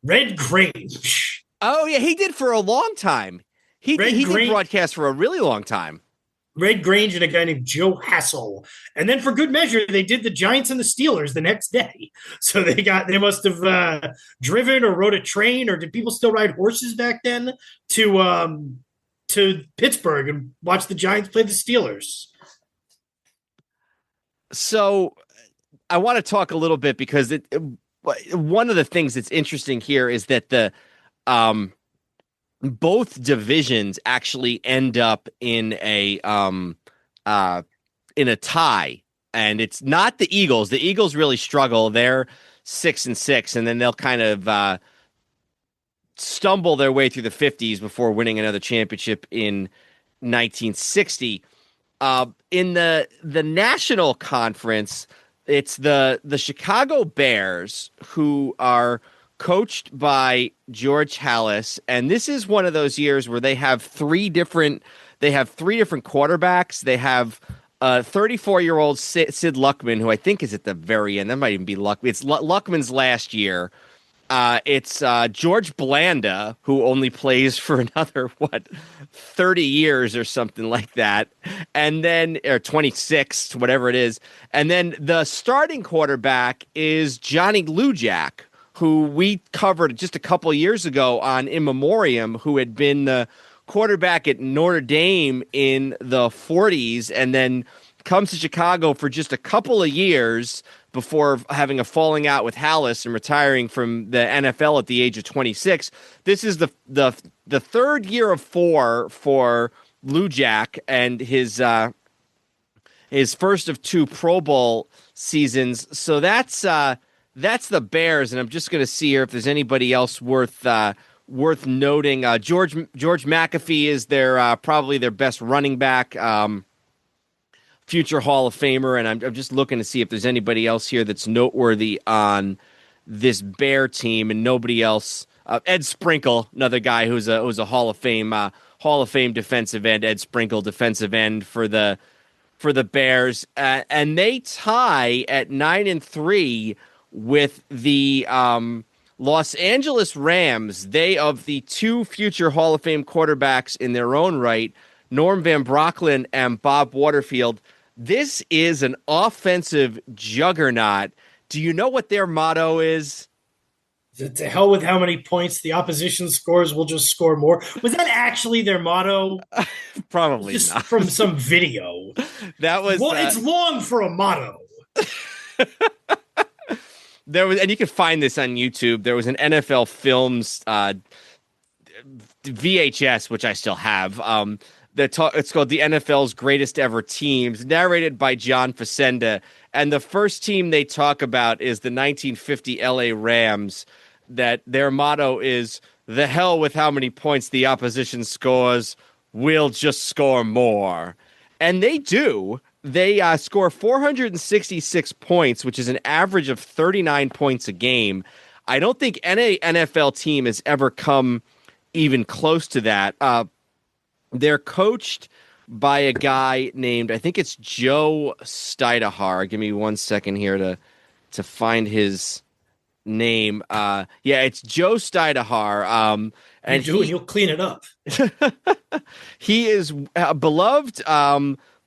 Speaker 5: Red Grange.
Speaker 4: Oh, yeah, he did for a long time. He did broadcast for a really long time.
Speaker 5: Red Grange and a guy named Joe Hassel. And then for good measure, they did the Giants and the Steelers the next day. So they must have driven or rode a train, or did people still ride horses back then to Pittsburgh and watch the Giants play the Steelers?
Speaker 4: So I want to talk a little bit because one of the things that's interesting here is that the both divisions actually end up in a tie, and it's not the Eagles. The Eagles really struggle. They're 6-6, and then they'll kind of stumble their way through the 50s before winning another championship in 1960. In the National Conference, it's the Chicago Bears, who are coached by George Halas, and this is one of those years where they have three different quarterbacks. They have 34-year-old Sid Luckman, who I think is at the very end. That might even be Luckman. It's Luckman's last year. It's George Blanda, who only plays for another 30 years or something like that, and then or 26, whatever it is. And then the starting quarterback is Johnny Lujack, who we covered just a couple of years ago on In Memoriam, who had been the quarterback at Notre Dame in the 40s and then comes to Chicago for just a couple of years before having a falling out with Halas and retiring from the NFL at the age of 26. This is the third year of 4 for Lujack, and his first of 2 Pro Bowl seasons. So that's the Bears, and I'm just going to see here if there's anybody else worth noting. George McAfee is probably their best running back, future Hall of Famer, and I'm just looking to see if there's anybody else here that's noteworthy on this Bear team, and nobody else. Ed Sprinkle, another guy who's a Hall of Fame defensive end. Ed Sprinkle, defensive end for the Bears, and they tie at 9-3. With the Los Angeles Rams. They, of the 2 future Hall of Fame quarterbacks in their own right, Norm Van Brocklin and Bob Waterfield. This is an offensive juggernaut. Do you know what their motto is?
Speaker 5: To hell with how many points the opposition scores, we'll just score more. Was that actually their motto?
Speaker 4: Probably
Speaker 5: just
Speaker 4: not.
Speaker 5: From some video.
Speaker 4: That was.
Speaker 5: Well, it's long for a motto.
Speaker 4: There was, and you can find this on YouTube. There was an NFL Films VHS, which I still have. It's called The NFL's Greatest Ever Teams, narrated by John Facenda. And the first team they talk about is the 1950 LA Rams, that their motto is, the hell with how many points the opposition scores, we'll just score more. And they do. They score 466 points, which is an average of 39 points a game. I don't think any NFL team has ever come even close to that. They're coached by a guy named, I think it's Joe Stidahar. Give me 1 second here to find his name. It's Joe Stidahar. And
Speaker 5: you'll clean it up.
Speaker 4: He is beloved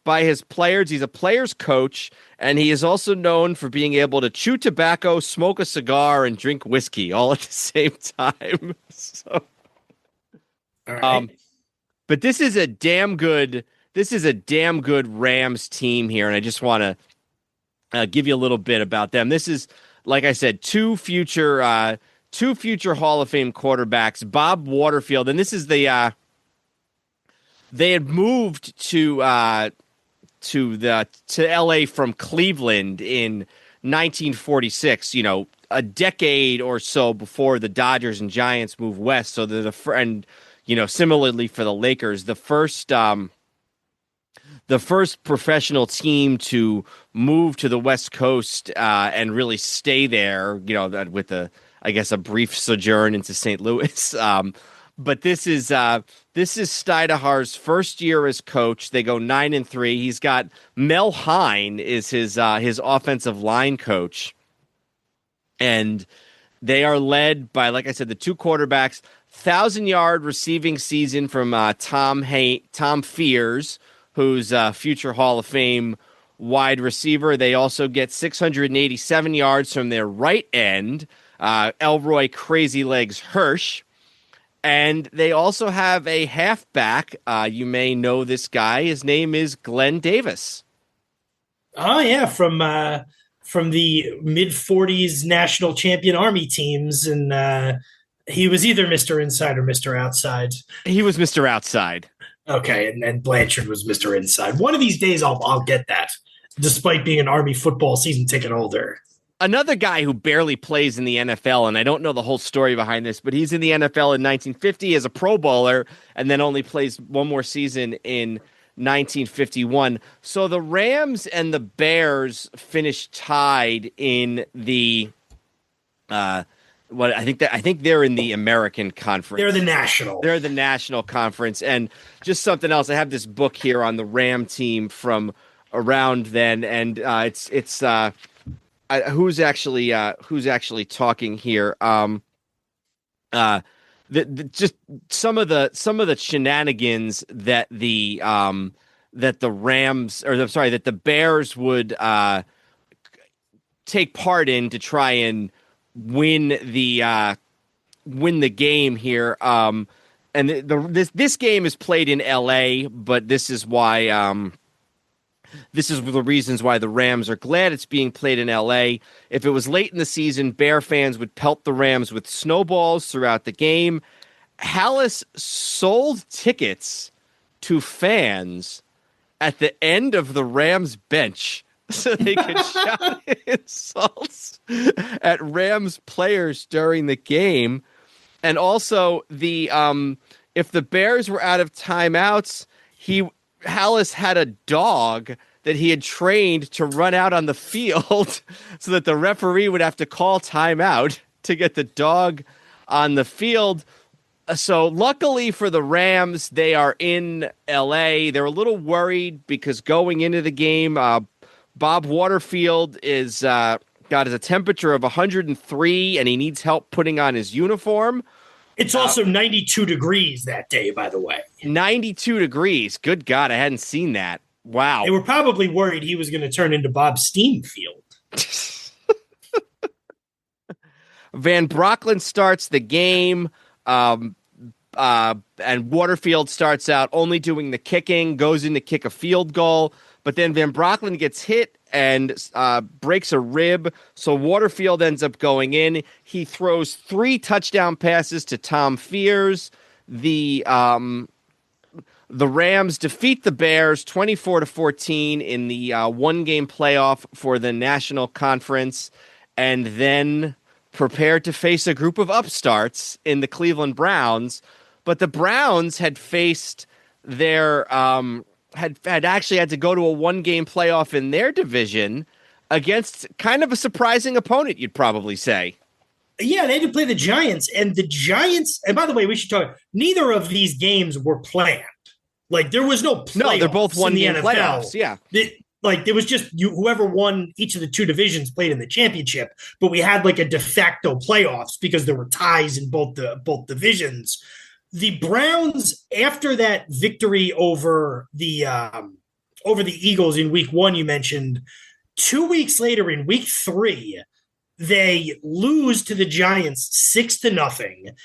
Speaker 4: by his players. He's a player's coach, and he is also known for being able to chew tobacco, smoke a cigar, and drink whiskey all at the same time. So,
Speaker 5: all right.
Speaker 4: But this is a damn good Rams team here, and I just want to give you a little bit about them. This is, like I said, two future Hall of Fame quarterbacks, Bob Waterfield, and this is they had moved to LA from Cleveland in 1946, a decade or so before the Dodgers and Giants moved west. So similarly for the Lakers, the first professional team to move to the West Coast and really stay there, with I guess a brief sojourn into St. Louis. But this is Steidahar's first year as coach. They go 9-3. He's got Mel Hein is his offensive line coach, and they are led by, like I said, the two quarterbacks. 1,000-yard receiving season from Tom Fears, who's a future Hall of Fame wide receiver. They also get 687 yards from their right end, Elroy Crazy Legs Hirsch. And they also have a halfback. You may know this guy. His name is Glenn Davis.
Speaker 5: Oh, yeah, from the mid-'40s national champion Army teams. And he was either Mr. Inside or Mr. Outside.
Speaker 4: He was Mr. Outside.
Speaker 5: Okay, and Blanchard was Mr. Inside. One of these days I'll get that, despite being an Army football season ticket holder.
Speaker 4: Another guy who barely plays in the NFL, and I don't know the whole story behind this, but he's in the NFL in 1950 as a Pro Bowler and then only plays one more season in 1951. So the Rams and the Bears finished tied in the I think they're in the American Conference.
Speaker 5: They're the National.
Speaker 4: They're the National Conference. And just something else, I have this book here on the Ram team from around then, and it's who's actually talking here. Just some of the shenanigans that the Bears would take part in to try and win the game here. And this game is played in LA, but this is why. This is the reasons why the Rams are glad it's being played in L.A. If it was late in the season, Bear fans would pelt the Rams with snowballs throughout the game. Hallis sold tickets to fans at the end of the Rams bench so they could shout insults at Rams players during the game. And also, if the Bears were out of timeouts, Hallis had a dog that he had trained to run out on the field so that the referee would have to call timeout to get the dog on the field. So luckily for the Rams, they are in LA. They're a little worried because going into the game, Bob Waterfield is got a temperature of 103 and he needs help putting on his uniform.
Speaker 5: It's also 92 degrees that day, by the way.
Speaker 4: 92 degrees. Good God, I hadn't seen that. Wow.
Speaker 5: They were probably worried he was going to turn into Bob Steamfield.
Speaker 4: Van Brocklin starts the game, and Waterfield starts out only doing the kicking, goes in to kick a field goal, but then Van Brocklin gets hit and breaks a rib, so Waterfield ends up going in. He throws 3 touchdown passes to Tom Fears. The Rams defeat the Bears 24-14 in the one-game playoff for the National Conference, and then prepare to face a group of upstarts in the Cleveland Browns. But the Browns had faced their had actually had to go to a one-game playoff in their division against kind of a surprising opponent, you'd probably say.
Speaker 5: Yeah, they had to play the Giants, and by the way, we should talk, neither of these games were planned. Like, there was no playoffs.
Speaker 4: No, they're both one-game
Speaker 5: in the
Speaker 4: playoffs, yeah.
Speaker 5: There was just whoever won each of the 2 divisions played in the championship, but we had like a de facto playoffs because there were ties in both divisions. The Browns, after that victory over the Eagles in week 1, you mentioned, 2 weeks later in week 3, they lose to the Giants 6-0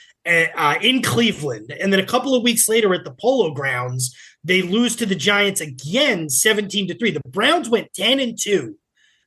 Speaker 5: in Cleveland. And then a couple of weeks later at the Polo Grounds, they lose to the Giants again 17-3. The Browns went 10-2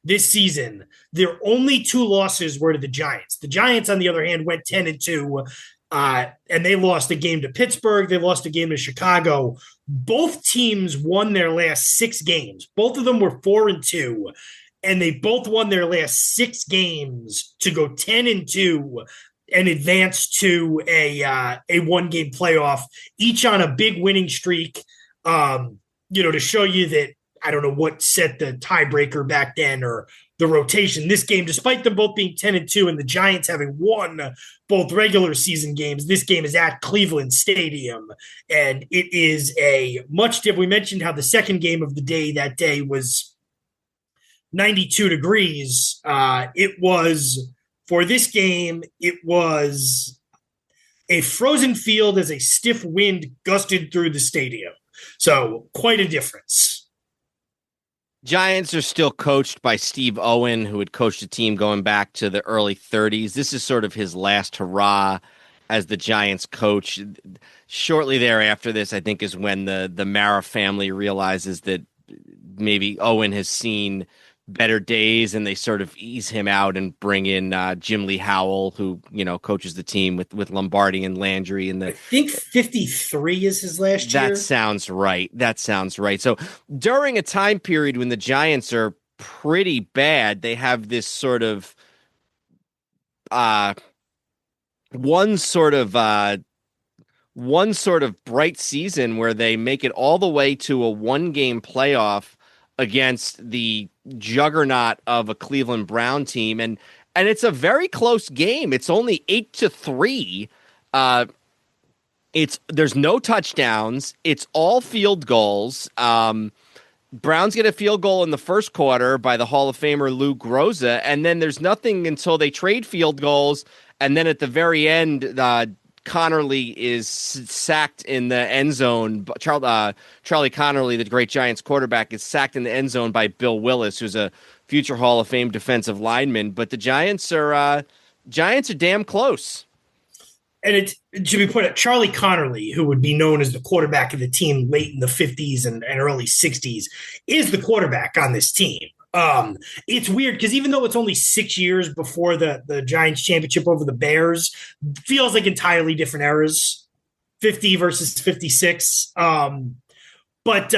Speaker 5: this season. Their only 2 losses were to the Giants. The Giants, on the other hand, went 10-2. And they lost a game to Pittsburgh. They lost a game to Chicago. Both teams won their last 6 games. Both of them were 4-2, and they both won their last 6 games to go 10-2 and advance to a one-game playoff, each on a big winning streak. To show you that I don't know what set the tiebreaker back then or the rotation. This game, despite them both being 10-2 and the Giants having won both regular season games, this game is at Cleveland Stadium, and it is a much different. We mentioned how the second game of the day that day was 92 degrees. It was, for this game, it was a frozen field as a stiff wind gusted through the stadium. So quite a difference.
Speaker 4: Giants are still coached by Steve Owen, who had coached a team going back to the early 30s. This is sort of his last hurrah as the Giants coach. Shortly thereafter this, I think, is when the Mara family realizes that maybe Owen has seen better days, and they sort of ease him out and bring in Jim Lee Howell, who coaches the team with Lombardi and Landry. And
Speaker 5: I think 53 is his last year.
Speaker 4: That sounds right. So during a time period when the Giants are pretty bad, they have this sort of one sort of bright season where they make it all the way to a one-game playoff against the juggernaut of a Cleveland Brown team, and it's a very close game. It's only 8-3. There's no touchdowns. It's all field goals. Browns get a field goal in the first quarter by the Hall of Famer Lou Groza, and then there's nothing until they trade field goals, and then at the very end, Connerly is sacked in the end zone. Charlie Connerly, the great Giants quarterback, is sacked in the end zone by Bill Willis, who's a future Hall of Fame defensive lineman. But the Giants are damn close.
Speaker 5: And it should be put at Charlie Connerly, who would be known as the quarterback of the team late in the 50s and early 60s, is the quarterback on this team. It's weird because even though it's only 6 years before the Giants championship over the Bears, feels like entirely different eras, 50 versus 56. But what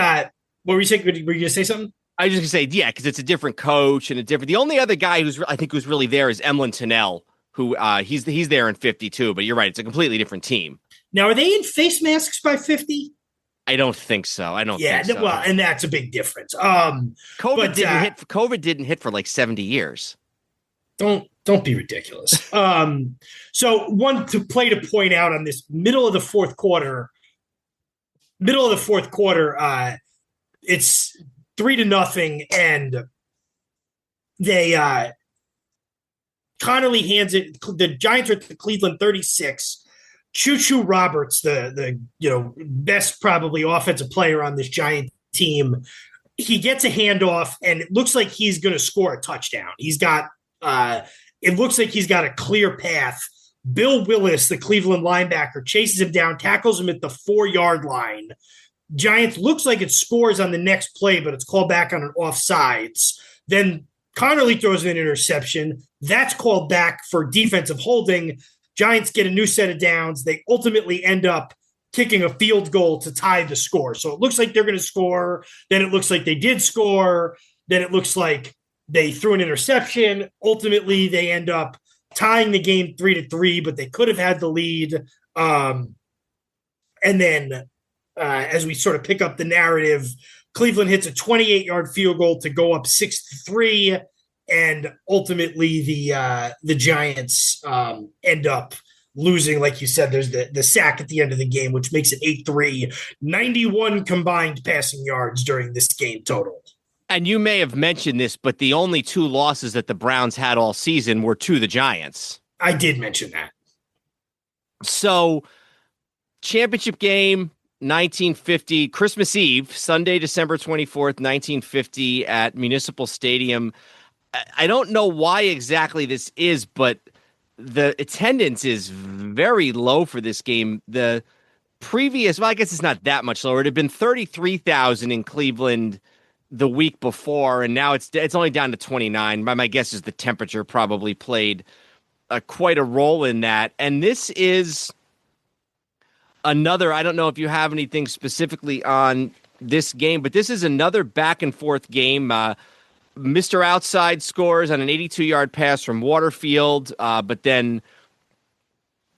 Speaker 5: were you saying? Were you going to say something?
Speaker 4: I was just going to say, yeah, because it's a different coach and a different. The only other guy who's really there is Emlyn Tunnell, who he's there in 52. But you're right, it's a completely different team.
Speaker 5: Now, are they in face masks by 50?
Speaker 4: I don't think so.
Speaker 5: Yeah, well, and that's a big difference.
Speaker 4: COVID didn't hit for like 70 years.
Speaker 5: Don't be ridiculous. So one to point out on this middle of the fourth quarter, it's 3-0, and they Connerly hands it. The Giants are at the Cleveland 36. Choo-Choo Roberts, the best probably offensive player on this Giant team, he gets a handoff, and it looks like he's going to score a touchdown. It looks like he's got a clear path. Bill Willis, the Cleveland linebacker, chases him down, tackles him at the 4-yard line. Giants looks like it scores on the next play, but it's called back on an offsides. Then Connerly throws an interception. That's called back for defensive holding. Giants get a new set of downs. They ultimately end up kicking a field goal to tie the score. So it looks like they're going to score. Then it looks like they did score. Then it looks like they threw an interception. Ultimately, they end up tying the game 3-3, but they could have had the lead. And then as we sort of pick up the narrative, Cleveland hits a 28-yard field goal to go up 6-3. And ultimately, the Giants end up losing. Like you said, there's the sack at the end of the game, which makes it 8-3, 91 combined passing yards during this game total.
Speaker 4: And you may have mentioned this, but the only 2 losses that the Browns had all season were to the Giants.
Speaker 5: I did mention that.
Speaker 4: So, championship game, 1950, Christmas Eve, Sunday, December 24th, 1950 at Municipal Stadium. I don't know why exactly this is, but the attendance is very low for this game. The previous, well, I guess it's not that much lower. It had been 33,000 in Cleveland the week before, and now it's only down to 29. My guess is the temperature probably played quite a role in that. And this is another, I don't know if you have anything specifically on this game, but this is another back and forth game. Mr. Outside scores on an 82-yard pass from Waterfield, but then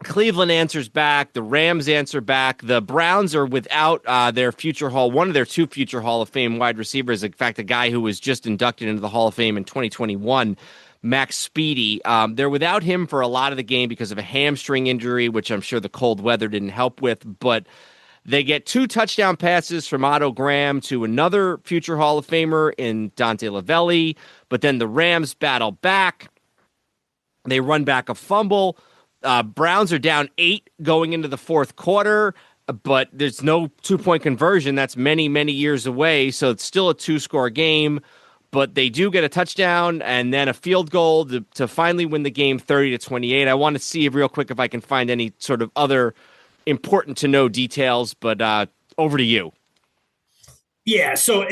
Speaker 4: Cleveland answers back. The Rams answer back. The Browns are without one of their two future Hall of Fame wide receivers. In fact, a guy who was just inducted into the Hall of Fame in 2021, Max Speedy. They're without him for a lot of the game because of a hamstring injury, which I'm sure the cold weather didn't help with. But they get 2 touchdown passes from Otto Graham to another future Hall of Famer in Dante Lavelli. But then the Rams battle back. They run back a fumble. Browns are down 8 going into the fourth quarter, but there's no 2-point conversion. That's many, many years away, so it's still a 2-score game. But they do get a touchdown and then a field goal to finally win the game 30-28. I want to see real quick if I can find any sort of other important to know details, but over to you.
Speaker 5: Yeah, so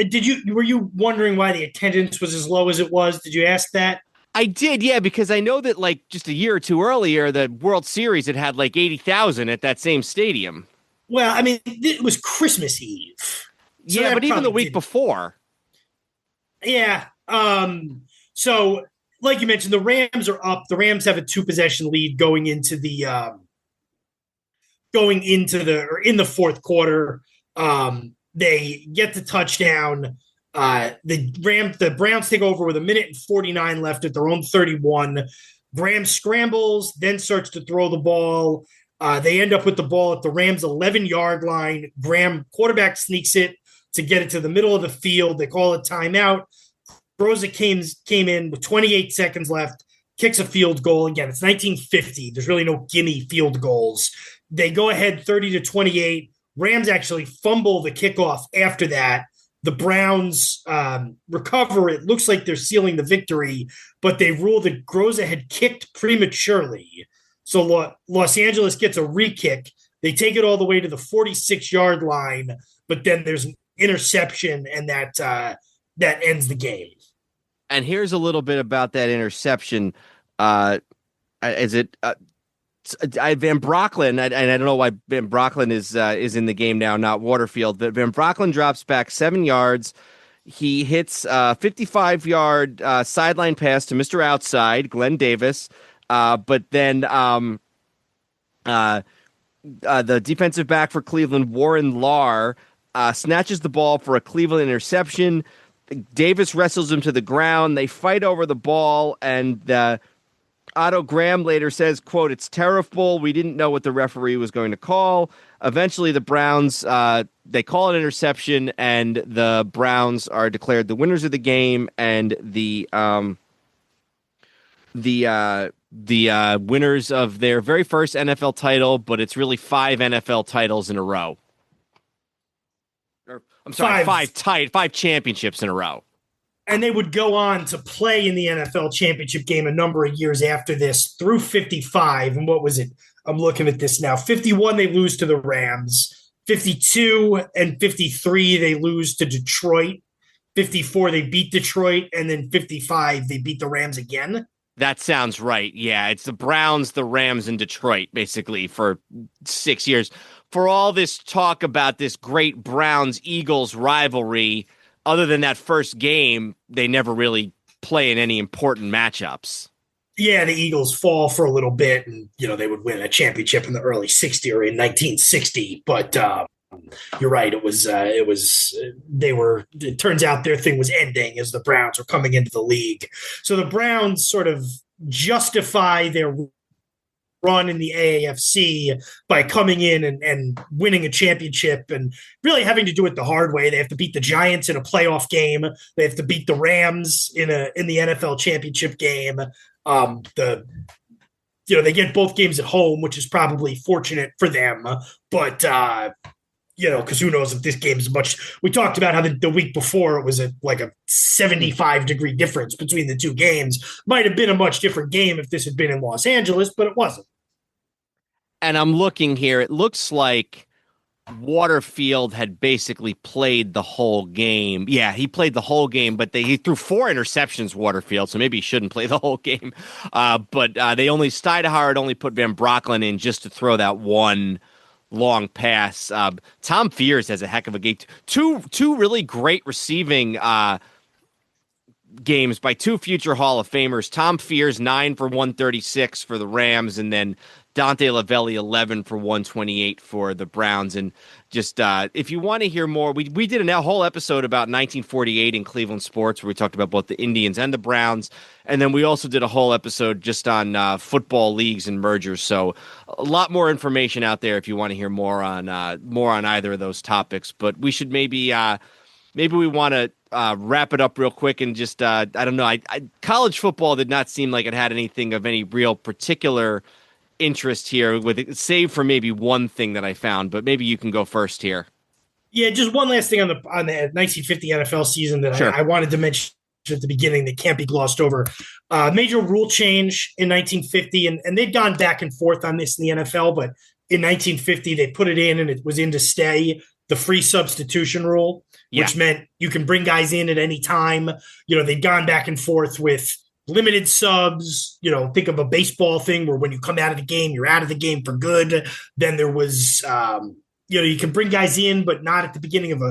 Speaker 5: were you wondering why the attendance was as low as it was? Did you ask that?
Speaker 4: I did, yeah, because I know that like just a year or two earlier, the World Series had like 80,000 at that same stadium.
Speaker 5: Well, I mean, it was Christmas Eve.
Speaker 4: So yeah, but even the week before.
Speaker 5: Yeah. So, like you mentioned, the Rams are up. The Rams have a 2-possession lead going into the in the fourth quarter. They get the touchdown. The Browns take over with 1:49 left at their own 31. Graham scrambles, then starts to throw the ball. They end up with the ball at the Rams' 11-yard line. Graham, quarterback, sneaks it to get it to the middle of the field. They call it timeout. Groza came in with 28 seconds left, kicks a field goal. Again, it's 1950. There's really no gimme field goals. They go ahead 30-28. Rams actually fumble the kickoff after that. The Browns recover. It looks like they're sealing the victory, but they rule that Groza had kicked prematurely. So Los Angeles gets a re-kick. They take it all the way to the 46-yard line, but then there's an interception, and that ends the game.
Speaker 4: And here's a little bit about that interception. Van Brocklin, and I don't know why Van Brocklin is in the game now, not Waterfield, but Van Brocklin drops back 7 yards. He hits a 55-yard sideline pass to Mr. Outside, Glenn Davis, but then the defensive back for Cleveland, Warren Lahr, snatches the ball for a Cleveland interception. Davis wrestles him to the ground. They fight over the ball, and Otto Graham later says, quote, "It's terrible. We didn't know what the referee was going to call." Eventually, the Browns, they call an interception, and the Browns are declared the winners of the game, and the winners of their very first NFL title, but it's really 5 NFL titles in a row. I'm sorry, 5 championships in a row.
Speaker 5: And they would go on to play in the NFL championship game a number of years after this through 55. And what was it? I'm looking at this now. 51, they lose to the Rams. 52 and 53, they lose to Detroit. 54, they beat Detroit. And then 55, they beat the Rams again.
Speaker 4: That sounds right. Yeah, it's the Browns, the Rams, and Detroit, basically, for 6 years. For all this talk about this great Browns-Eagles rivalry, other than that first game, they never really play in any important matchups.
Speaker 5: Yeah, the Eagles fall for a little bit, and they would win a championship in the early 60s or in 1960. But you're right; it turns out their thing was ending as the Browns were coming into the league. So the Browns sort of justify their run in the AAFC by coming in and winning a championship, and really having to do it the hard way. They have to beat the Giants in a playoff game. They have to beat the Rams in the NFL championship game. They get both games at home, which is probably fortunate for them. But because who knows if this game is much. We talked about how the week before it was a 75-degree difference between the two games. Might have been a much different game if this had been in Los Angeles, but it wasn't.
Speaker 4: And I'm looking here. It looks like Waterfield had basically played the whole game. Yeah, he played the whole game, but he threw 4 interceptions, Waterfield, so maybe he shouldn't play the whole game. But Steidehaar only put Van Brocklin in just to throw that one long pass. Tom Fears has a heck of a game. Two really great receiving games by two future Hall of Famers. Tom Fears, 9 for 136 for the Rams, and then Dante Lavelli, 11 for 128 for the Browns. And just if you want to hear more, we did a whole episode about 1948 in Cleveland sports where we talked about both the Indians and the Browns. And then we also did a whole episode just on football leagues and mergers. So a lot more information out there if you want to hear more on either of those topics. But we should maybe we want to wrap it up real quick and just I don't know. College football did not seem like it had anything of any real particular interest here, with it, save for maybe one thing that I found. But maybe you can go first here.
Speaker 5: Yeah, just one last thing on the 1950 NFL season that
Speaker 4: Sure.
Speaker 5: I wanted to mention at the beginning that can't be glossed over. Major rule change in 1950, and they'd gone back and forth on this in the NFL, but in 1950 they put it in, and it was in to stay. The free substitution rule, which meant you can bring guys in at any time. They'd gone back and forth with limited subs. Think of a baseball thing where when you come out of the game, you're out of the game for good. Then there was, you can bring guys in, but not at the beginning of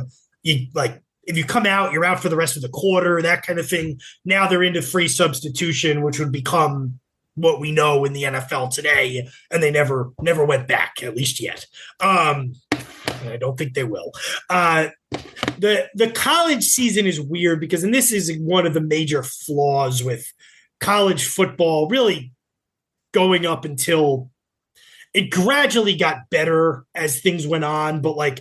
Speaker 5: if you come out, you're out for the rest of the quarter, that kind of thing. Now they're into free substitution, which would become what we know in the NFL today, and they never went back, at least yet. I don't think they will. The college season is weird because, and this is one of the major flaws with college football, really going up until it gradually got better as things went on. But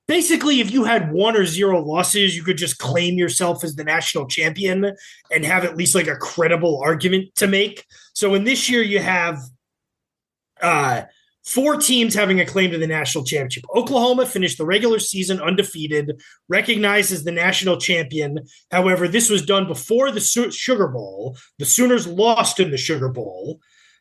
Speaker 5: basically, if you had 1 or 0 losses, you could just claim yourself as the national champion and have at least a credible argument to make. So in this year, you have 4 teams having a claim to the national championship. Oklahoma finished the regular season undefeated, recognized as the national champion. However, this was done before the Sugar Bowl. The Sooners lost in the Sugar Bowl.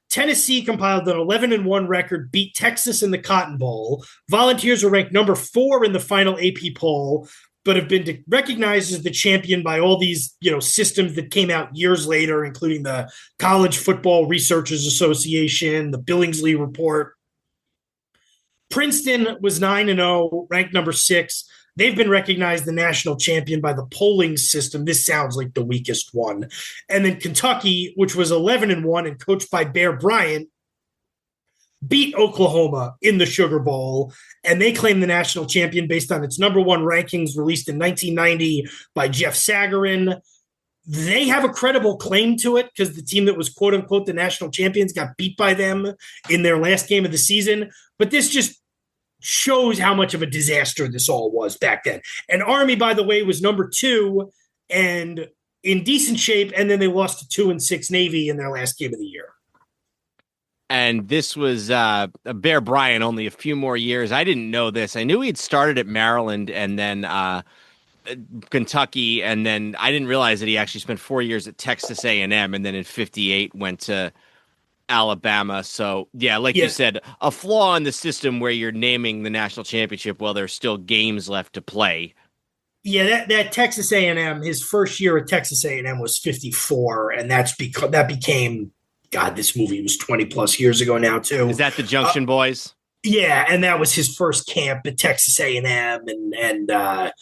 Speaker 5: Tennessee compiled an 11-1 record, beat Texas in the Cotton Bowl. Volunteers were ranked number 4 in the final AP poll, but have been recognized as the champion by all these, systems that came out years later, including the College Football Researchers Association, the Billingsley Report. Princeton was 9-0, ranked number 6. They've been recognized the national champion by the polling system. This sounds like the weakest one. And then Kentucky, which was 11-1 and coached by Bear Bryant, beat Oklahoma in the Sugar Bowl, and they claim the national champion based on its number 1 rankings released in 1990 by Jeff Sagarin. They have a credible claim to it because the team that was quote unquote the national champions got beat by them in their last game of the season. But this just shows how much of a disaster this all was back then. And Army, by the way, was number 2 and in decent shape. And then they lost to 2-6 Navy in their last game of the year.
Speaker 4: And this was Bear Bryant only a few more years. I didn't know this. I knew he'd started at Maryland and then Kentucky, and then I didn't realize that he actually spent 4 years at Texas A&M, and then in 58 went to Alabama. So yeah, you said, a flaw in the system where you're naming the national championship while there's still games left to play.
Speaker 5: Yeah, that Texas A&M, his first year at Texas A&M was 54, and that became, God, this movie was 20 plus years ago now too.
Speaker 4: Is that the Junction Boys?
Speaker 5: Yeah, and that was his first camp at Texas A&M, and I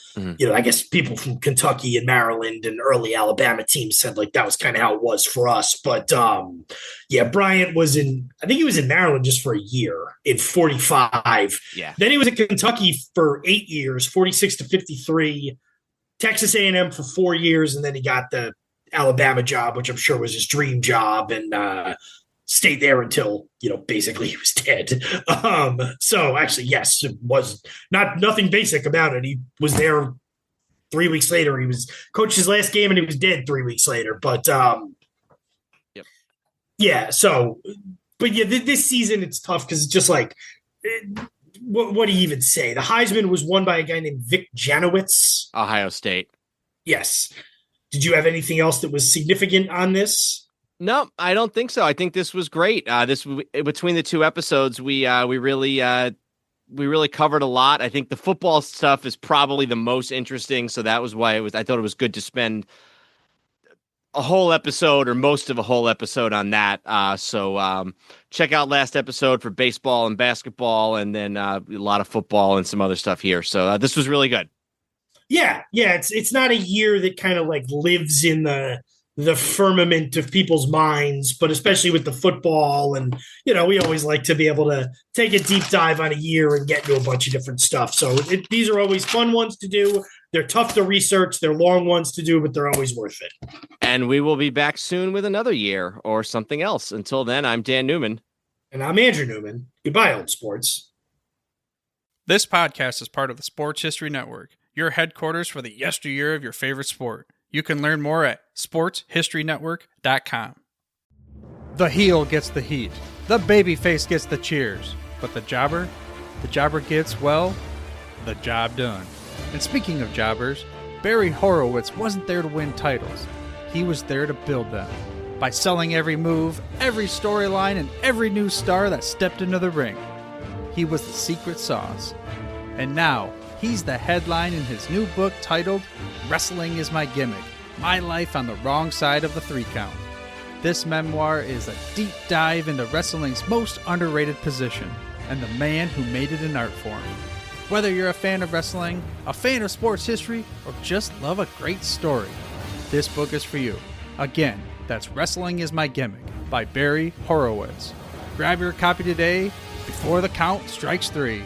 Speaker 5: guess people from Kentucky and Maryland and early Alabama teams said that was kind of how it was for us. But Bryant was I think he was in Maryland just for a year in 45.
Speaker 4: Yeah.
Speaker 5: Then he was at Kentucky for 8 years, 46 to 53, Texas A&M for 4 years, and then he got the Alabama job, which I'm sure was his dream job, and stayed there until, basically he was dead. So actually, yes, it was nothing basic about it. He was there 3 weeks later. He was coached his last game and he was dead 3 weeks later. But
Speaker 4: yep.
Speaker 5: Yeah. So, but yeah, this season it's tough because it's just what do you even say? The Heisman was won by a guy named Vic Janowitz,
Speaker 4: Ohio State.
Speaker 5: Yes. Did you have anything else that was significant on this?
Speaker 4: No, I don't think so. I think this was great. Between the 2 episodes, we really covered a lot. I think the football stuff is probably the most interesting, so that was why I thought it was good to spend a whole episode or most of a whole episode on that. So check out last episode for baseball and basketball, and then a lot of football and some other stuff here. So this was really good.
Speaker 5: Yeah, it's not a year that kind of like lives in the firmament of people's minds, but especially with the football, and we always like to be able to take a deep dive on a year and get into a bunch of different stuff. So these are always fun ones to do. They're tough to research. They're long ones to do, but they're always worth it.
Speaker 4: And we will be back soon with another year or something else. Until then, I'm Dan Newman.
Speaker 5: And I'm Andrew Newman. Goodbye, old sports.
Speaker 3: This podcast is part of the Sports History Network, your headquarters for the yesteryear of your favorite sport. You can learn more at sportshistorynetwork.com.
Speaker 6: The heel gets the heat. The babyface gets the cheers. But the jobber gets, well, the job done. And speaking of jobbers, Barry Horowitz wasn't there to win titles. He was there to build them. By selling every move, every storyline, and every new star that stepped into the ring. He was the secret sauce. And now, he's the headline in his new book titled Wrestling is My Gimmick, My Life on the Wrong Side of the Three Count. This memoir is a deep dive into wrestling's most underrated position and the man who made it an art form. Whether you're a fan of wrestling, a fan of sports history, or just love a great story, this book is for you. Again, that's Wrestling is My Gimmick by Barry Horowitz. Grab your copy today before the count strikes 3.